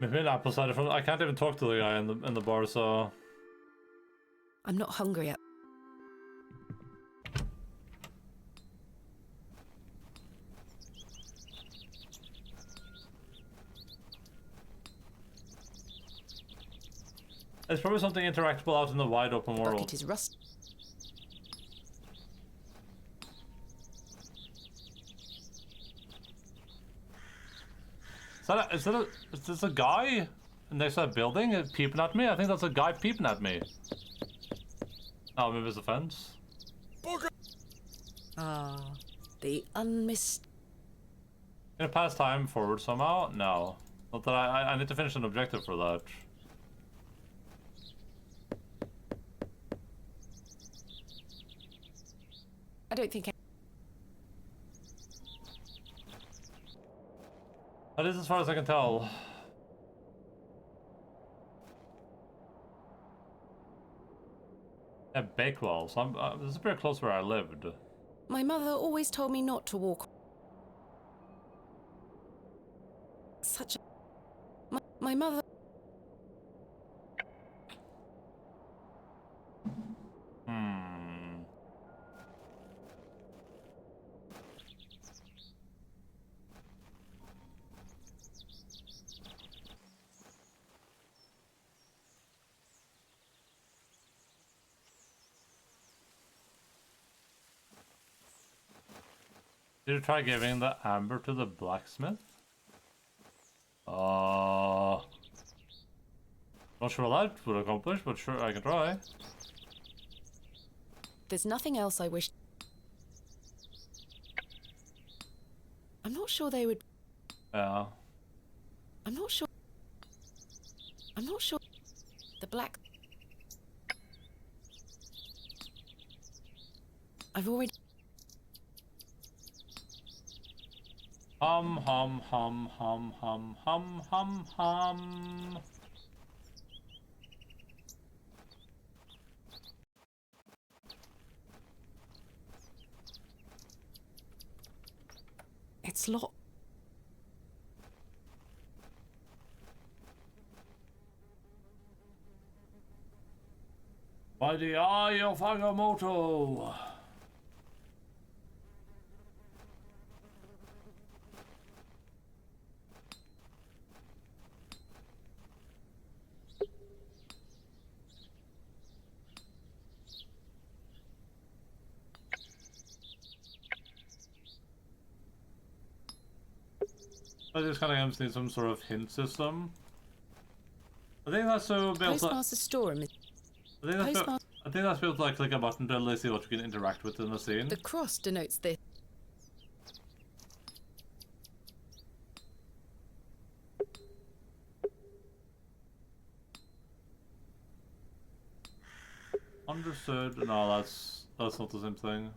Maybe an apple cider from. I can't even talk to the guy in the bar, so. I'm not hungry yet. There's probably something interactable out in the wide open world. Bucket is rust. Is this a guy next to that building peeping at me? I think that's a guy peeping at me. Oh, maybe it's a fence. Ah, the unmissed. Gonna pass time forward somehow? No. Not that I need to finish an objective for that. I don't think. That is as far as I can tell. Yeah, Bakewell. So this is pretty close where I lived. My mother always told me not to walk. Such a. My mother. Did you try giving the amber to the blacksmith? Not sure what that would accomplish, but sure, I can try. There's nothing else I wish. I'm not sure they would. Yeah. I'm not sure. The black. I've already. Hum hum hum hum hum hum hum hum. It's locked. By the eye of Agamotto. I just kind of need some sort of hint system. I think that's so built. Postmaster storeroom. I think that's built like click a button to really see what you can interact with in the scene. The cross denotes this. Understood. No, that's not the same thing.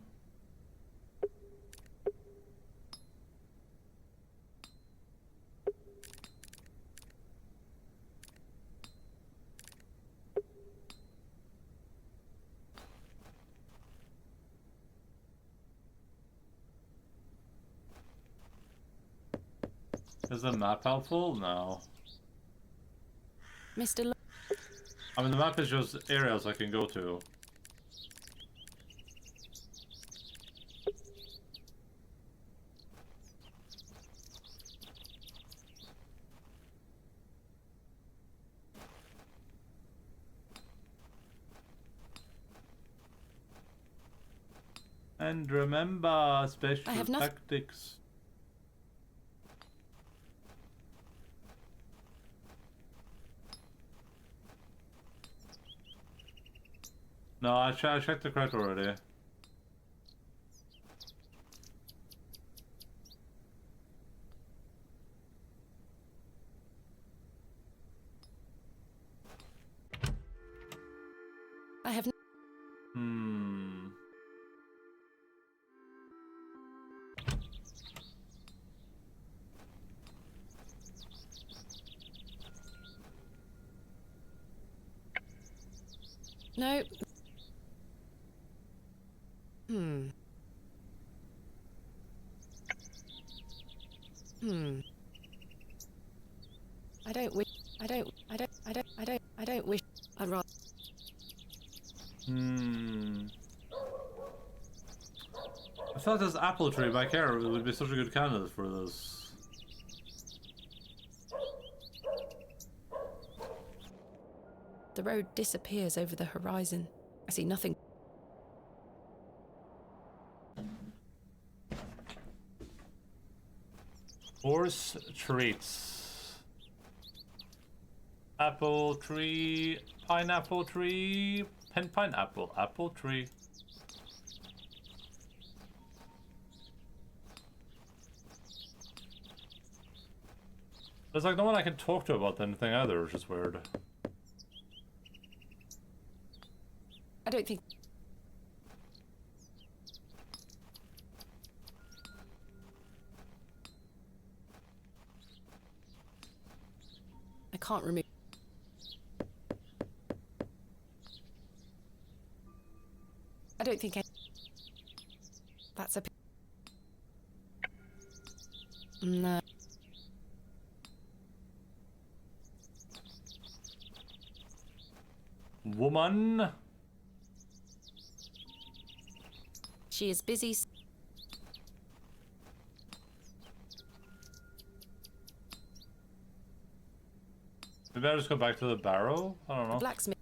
Is the map helpful? No. Mr. I mean, the map is just areas I can go to. And remember, special tactics. No, I checked the crate already. I have. No. I don't wish. I don't wish. I'd rather. I thought this apple tree back here would be such a good candidate for this. The road disappears over the horizon. I see nothing. Horse treats. Apple tree, pineapple tree, pineapple, apple tree. There's like no one I can talk to about anything either, which is weird. I don't think. I can't remove. I don't think that's a. No. Woman. She is busy. Maybe I'll just go back to the Barrow? I don't know. The blacksmith.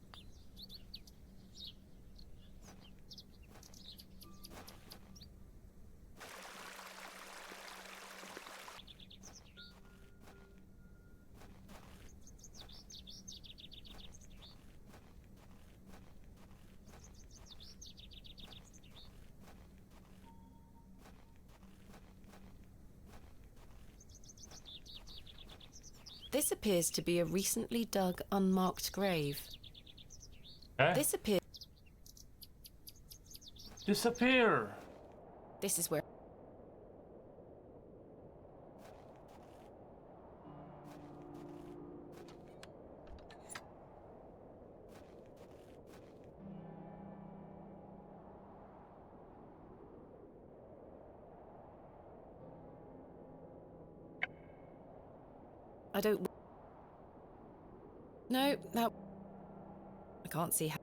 This appears to be a recently dug, unmarked grave. Disappear. This is where. I don't. No, no. I can't see how.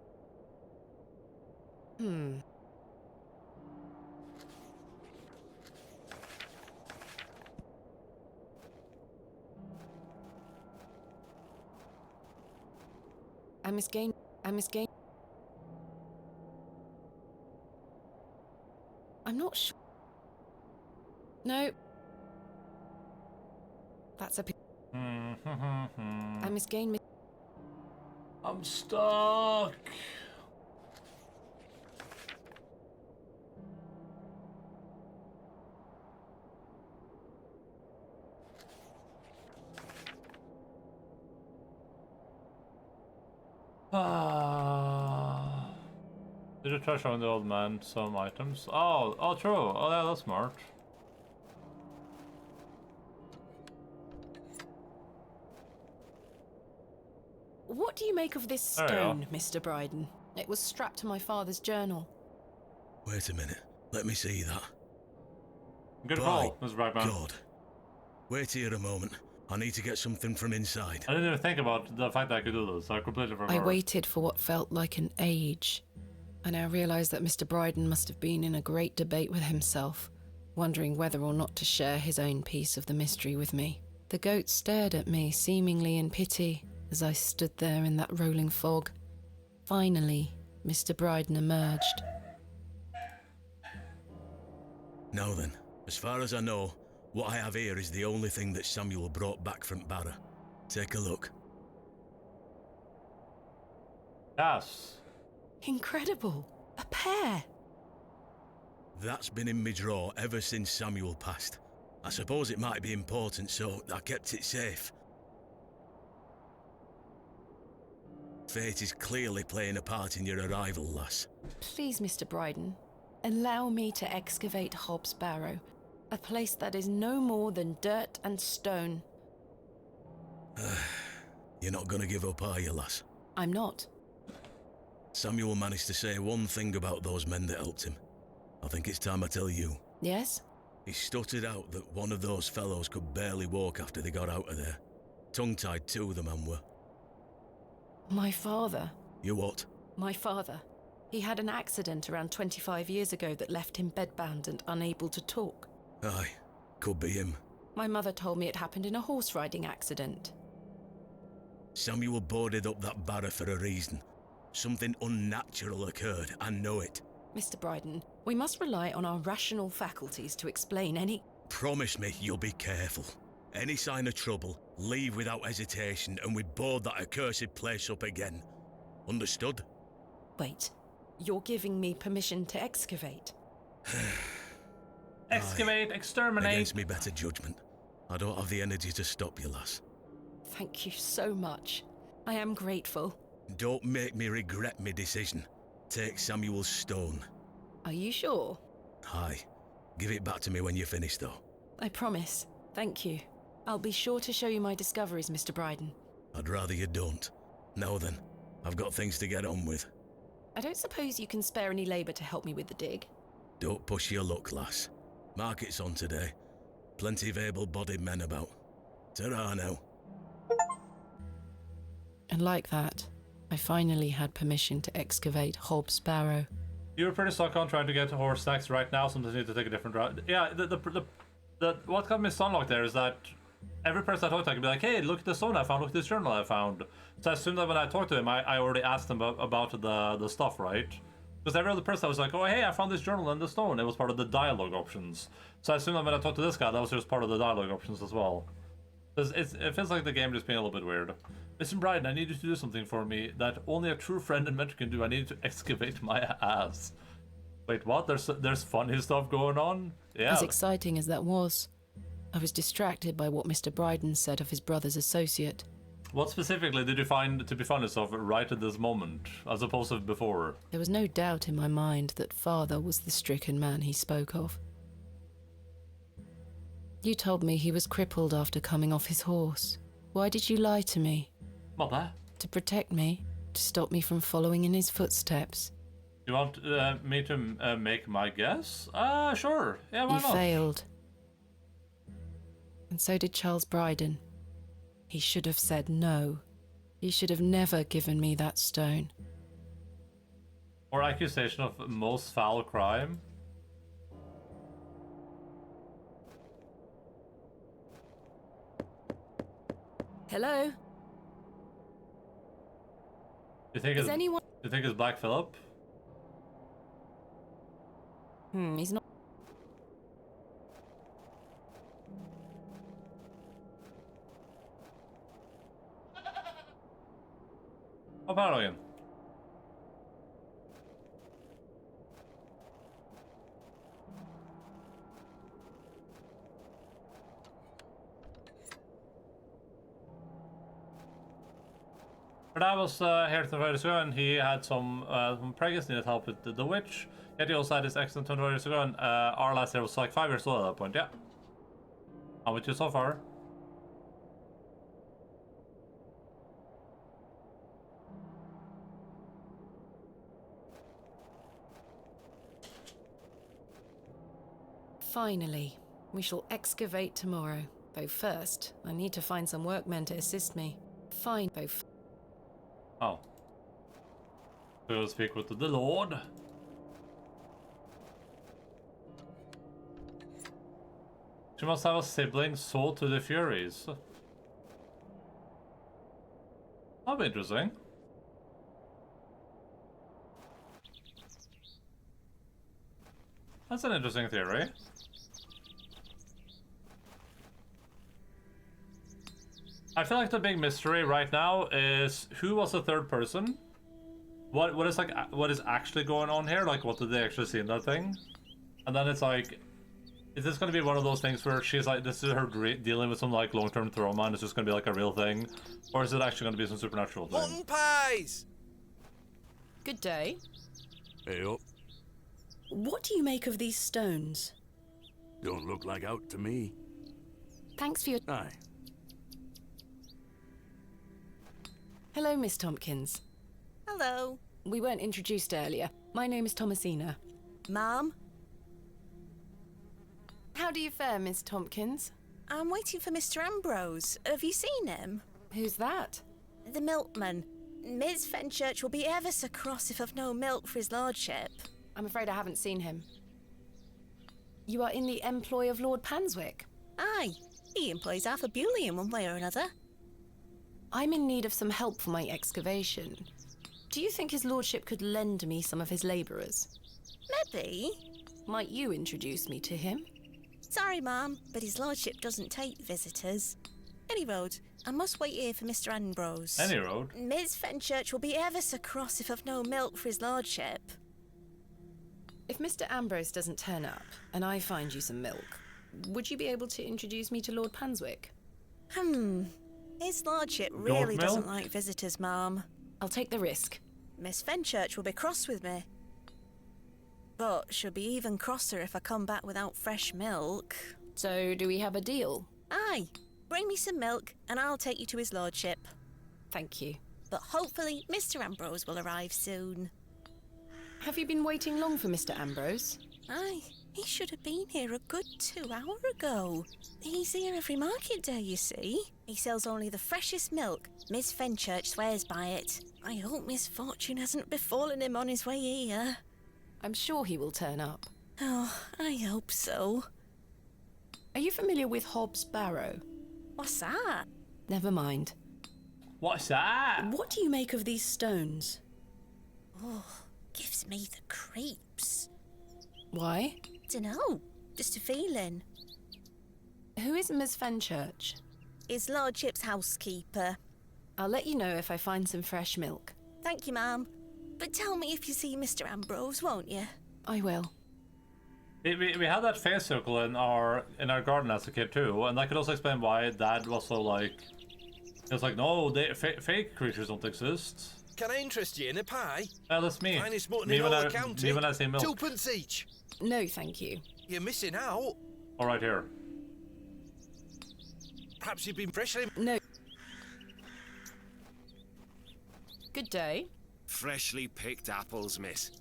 I misgained. I'm not sure. No. That's a... I must gain... I'm stuck. Did you try showing the old man some items? Oh, true. Oh, yeah, that's smart. What do you make of this stone, Mr. Bryden? It was strapped to my father's journal. Wait a minute. Let me see that. Good call, Mr. Brightman. God. Wait here a moment. I need to get something from inside. I didn't even think about the fact that I could do this. I completely forgot. I waited for what felt like an age. I now realize that Mr. Bryden must have been in a great debate with himself, wondering whether or not to share his own piece of the mystery with me. The goat stared at me, seemingly in pity, as I stood there in that rolling fog. Finally, Mr. Bryden emerged. Now then, as far as I know, what I have here is the only thing that Samuel brought back from Barrow. Take a look. Yes. Incredible. A pair. That's been in my drawer ever since Samuel passed. I suppose it might be important, so I kept it safe. Fate is clearly playing a part in your arrival, lass. Please, Mr. Bryden, allow me to excavate Hobbs Barrow, a place that is no more than dirt and stone. You're not gonna give up, are you, lass? I'm not. Samuel managed to say one thing about those men that helped him. I think it's time I tell you. Yes? He stuttered out that one of those fellows could barely walk after they got out of there. Tongue-tied too, the man were. My father. You what? My father. He had an accident around 25 years ago that left him bedbound and unable to talk. Aye, could be him. My mother told me it happened in a horse riding accident. Samuel boarded up that barrow for a reason. Something unnatural occurred, I know it. Mr. Bryden, we must rely on our rational faculties to explain any... Promise me you'll be careful. Any sign of trouble, leave without hesitation and we board that accursed place up again. Understood? Wait, you're giving me permission to excavate? Excavate, exterminate. Against me better judgment. I don't have the energy to stop you, lass. Thank you so much. I am grateful. Don't make me regret my decision. Take Samuel's stone. Are you sure? Aye. Give it back to me when you're finished, though. I promise. Thank you. I'll be sure to show you my discoveries, Mr. Bryden. I'd rather you don't. Now then, I've got things to get on with. I don't suppose you can spare any labour to help me with the dig? Don't push your luck, lass. Market's on today. Plenty of able-bodied men about. Ta-ra now. And like that, I finally had permission to excavate Hobbs Barrow. You were pretty stuck on trying to get horse snacks right now, sometimes you need to take a different route. Yeah, what got me stunlocked there is that every person I talked to, I could be like, hey, look at the stone I found, look at this journal I found. So I assumed that when I talked to him, I already asked him about the stuff, right? Because every other person I was like, oh, hey, I found this journal and the stone. It was part of the dialogue options. So I assumed that when I talked to this guy, that was just part of the dialogue options as well. Because it feels like the game just being a little bit weird. Listen, Brian, I need you to do something for me that only a true friend and mentor can do. I need you to excavate my ass. Wait, what? There's funny stuff going on? Yeah. As exciting as that was, I was distracted by what Mr. Bryden said of his brother's associate. What specifically did you find to be funny stuff right at this moment, as opposed to before? There was no doubt in my mind that father was the stricken man he spoke of. You told me he was crippled after coming off his horse. Why did you lie to me? Mother? To protect me, to stop me from following in his footsteps. You want me to make my guess? Sure. Yeah, why not? You failed. And so did Charles Bryden. He should have said no. He should have never given me that stone. Or accusation of most foul crime? Hello? You think Is anyone... You think it's Black Phillip? He's not... Oh, Barrow again. But I was here 24 years ago, and he had some preggers needed help with the witch. Yet he also had this accident 24 years ago, and our last year was like 5 years old at that point. Yeah. How with you so far? Finally, we shall excavate tomorrow. Though first, I need to find some workmen to assist me. Oh. We'll speak with the Lord. She must have a sibling sold to the Furies. That'll be interesting. That's an interesting theory. I feel like the big mystery right now is who was the third person? What is actually going on here? Like, what did they actually see in that thing? And then it's like, is this gonna be one of those things where she's like, this is her dealing with some like long-term trauma and it's just gonna be like a real thing? Or is it actually gonna be some supernatural thing? Mutton pies! Good day. Hey up. What do you make of these stones? Don't look like out to me. Thanks for your... Aye. Hello, Miss Tompkins. Hello. We weren't introduced earlier. My name is Thomasina. Ma'am? How do you fare, Miss Tompkins? I'm waiting for Mr. Ambrose. Have you seen him? Who's that? The milkman. Ms. Fenchurch will be ever so cross if I've no milk for his lordship. I'm afraid I haven't seen him. You are in the employ of Lord Panswick? Aye. He employs Arthur Bewley in one way or another. I'm in need of some help for my excavation. Do you think his lordship could lend me some of his labourers? Maybe. Might you introduce me to him? Sorry, ma'am, but his lordship doesn't take visitors. Any road, I must wait here for Mr. Ambrose. Any road? Ms. Fenchurch will be ever so cross if I've no milk for his lordship. If Mr. Ambrose doesn't turn up, and I find you some milk, would you be able to introduce me to Lord Panswick? His lordship really doesn't like visitors, ma'am. I'll take the risk. Miss Fenchurch will be cross with me. But she'll be even crosser if I come back without fresh milk. So, do we have a deal? Aye. Bring me some milk, and I'll take you to his lordship. Thank you. But hopefully, Mr. Ambrose will arrive soon. Have you been waiting long for Mr. Ambrose? Aye. He should have been here a good 2 hours ago. He's here every market day, you see. He sells only the freshest milk. Miss Fenchurch swears by it. I hope misfortune hasn't befallen him on his way here. I'm sure he will turn up. Oh, I hope so. Are you familiar with Hobbs Barrow? What's that? Never mind. What's that? What do you make of these stones? Oh, gives me the creeps. Why? Dunno, just a feeling. Who is Miss Fenchurch? His lordship's housekeeper. I'll let you know if I find some fresh milk. Thank you, ma'am. But tell me if you see Mr. Ambrose, won't you? I will. We had that face circle in our garden as a kid too, and that could also explain why Dad was so like, it was like, no, fake creatures don't exist. Can I interest you in a pie? That's me. Finest mutton Me in when all I- the county. me when I say milk. 2p each. No, thank you. You're missing out. All right, here. Perhaps you've been freshly... No. Good day. Freshly picked apples, miss.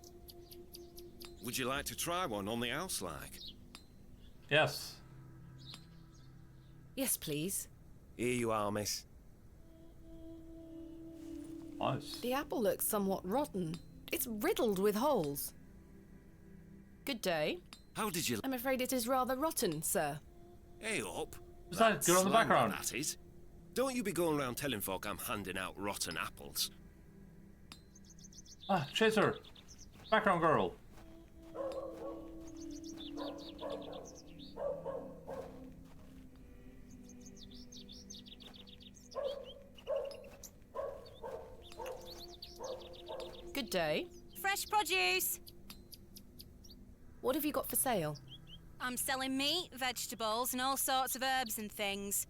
Would you like to try one on the house, like? Yes. Yes, please. Here you are, miss. Nice. The apple looks somewhat rotten. It's riddled with holes. Good day. How did you... I'm afraid it is rather rotten, sir. Hey up. Is that girl in the slander, background? That is. Don't you be going around telling folk I'm handing out rotten apples. Ah, Chaser. Background girl. Good day. Fresh produce. What have you got for sale? I'm selling meat, vegetables, and all sorts of herbs and things.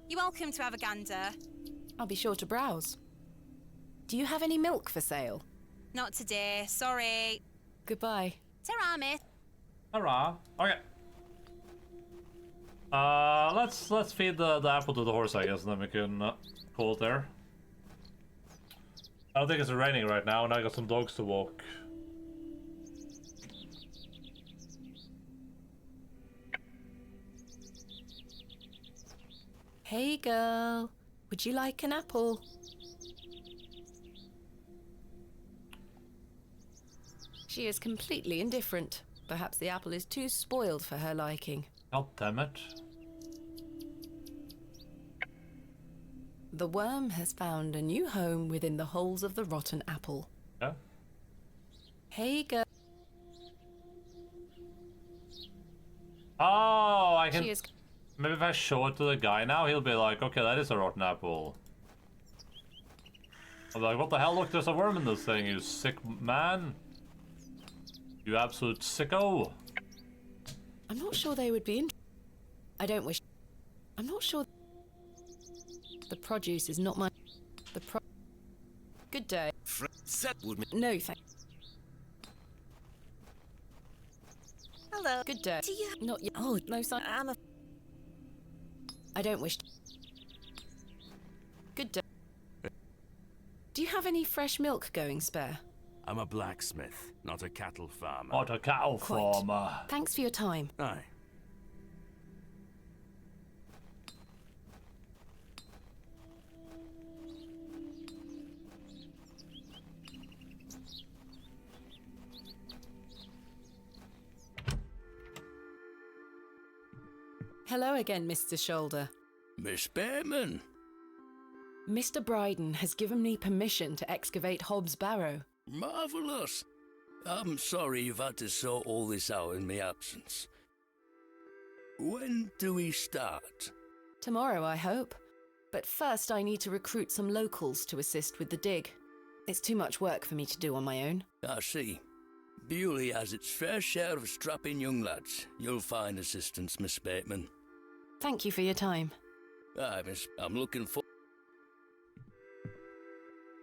You're welcome to have a gander. I'll be sure to browse. Do you have any milk for sale? Not today, sorry. Goodbye. Ta-ra, miss. Hurrah. Okay. Let's feed the apple to the horse, I guess, and then we can call it there. I don't think it's raining right now, and I got some dogs to walk. Hey girl, would you like an apple? She is completely indifferent. Perhaps the apple is too spoiled for her liking. God damn it. The worm has found a new home within the holes of the rotten apple. Yeah. Hey girl. Oh, I can... She is... Maybe if I show it to the guy now, he'll be like, okay, that is a rotten apple. I'll be like, what the hell? Look, there's a worm in this thing, you sick man. You absolute sicko. I'm not sure they would be in... I don't wish... I'm not sure... The produce is not my... Good day. No, thank... Hello. Good day. Do you... Not yet. Oh, no, son. I'm a... I don't wish... Good day. Do you have any fresh milk going spare? I'm a blacksmith, not a cattle farmer. Not a cattle farmer. Thanks for your time. Aye. Hello again, Mr. Shoulder. Miss Bateman. Mr. Bryden has given me permission to excavate Hobbs Barrow. Marvellous. I'm sorry you've had to sort all this out in my absence. When do we start? Tomorrow, I hope. But first I need to recruit some locals to assist with the dig. It's too much work for me to do on my own. I see. Bewley has its fair share of strapping young lads. You'll find assistance, Miss Bateman. Thank you for your time. Aye, miss. I'm looking for...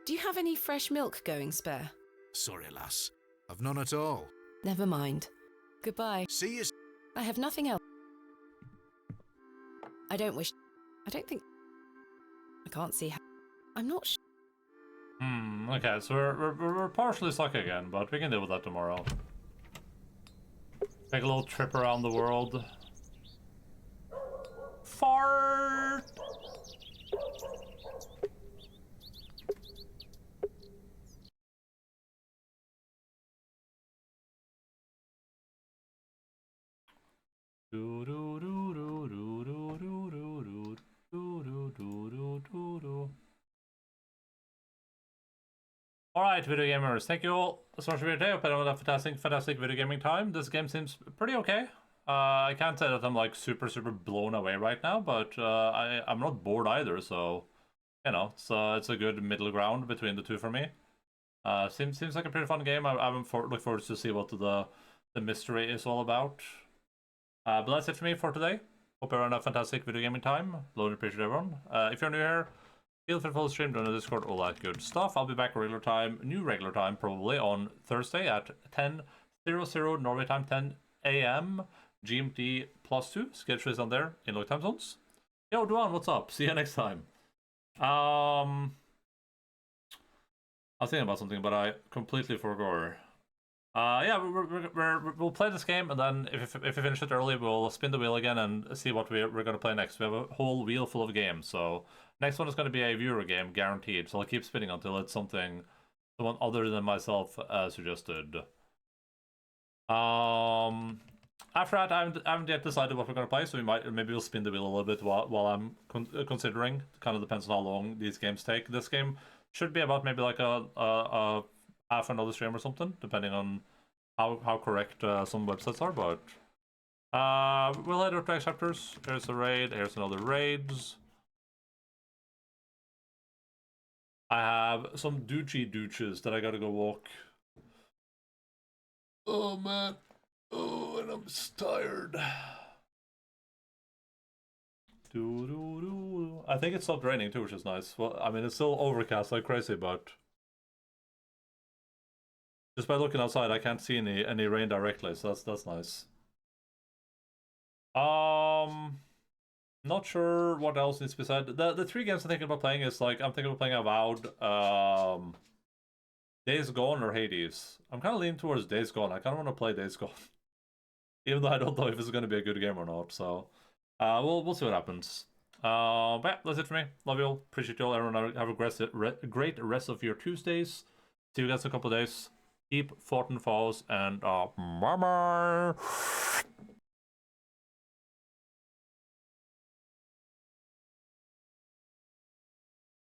Do you have any fresh milk going spare? Sorry, lass. I've none at all. Never mind. Goodbye. See you... I have nothing else. I don't think... I can't see how... I'm not sure. Okay, so we're partially stuck again, but we can deal with that tomorrow. Take a little trip around the world. Fart! Alright, video gamers, thank you all so much for your day. Hope you had a fantastic video gaming time. This game seems pretty okay. I can't say that I'm like super blown away right now, but I'm not bored either, so you know, it's a good middle ground between the two for me. Seems like a pretty fun game. I'm look forward to see what the mystery is all about. But that's it for me for today. Hope you're having a fantastic video gaming time. Love and appreciate everyone. If you're new here, feel free to follow the stream, join the Discord, all that good stuff. I'll be back regular time, new regular time probably on Thursday at 10:00 Norway time, 10 a.m. GMT +2. Schedule is on there in local time zones. Yo, Duan, what's up? See you next time. I was thinking about something, but I completely forgot. Yeah, we'll play this game, and then if we finish it early, we'll spin the wheel again and see what we're going to play next. We have a whole wheel full of games, so next one is going to be a viewer game, guaranteed. So I'll keep spinning until it's someone other than myself suggested. After that, I haven't yet decided what we're going to play, so maybe we'll spin the wheel a little bit while I'm considering. Kind of depends on how long these games take. This game should be about maybe like a half another stream or something, depending on how correct some websites are, but we'll head over to next chapters. Here's a raid, here's another raids. I have some douches that I gotta go walk. Oh man. Oh, and I'm tired. I think it stopped raining too, which is nice. Well, I mean, it's still overcast like crazy, but just by looking outside, I can't see any rain directly, so that's nice. Not sure what else needs to be said. The three games I'm thinking about playing is like I'm thinking about playing Avowed, Days Gone or Hades. I'm kind of leaning towards Days Gone. I kind of want to play Days Gone, even though I don't know if it's going to be a good game or not. So, we'll see what happens. But yeah, that's it for me. Love you all. Appreciate you all. Everyone have a great rest of your Tuesdays. See you guys in a couple of days. Keep fighting foes and bye bye.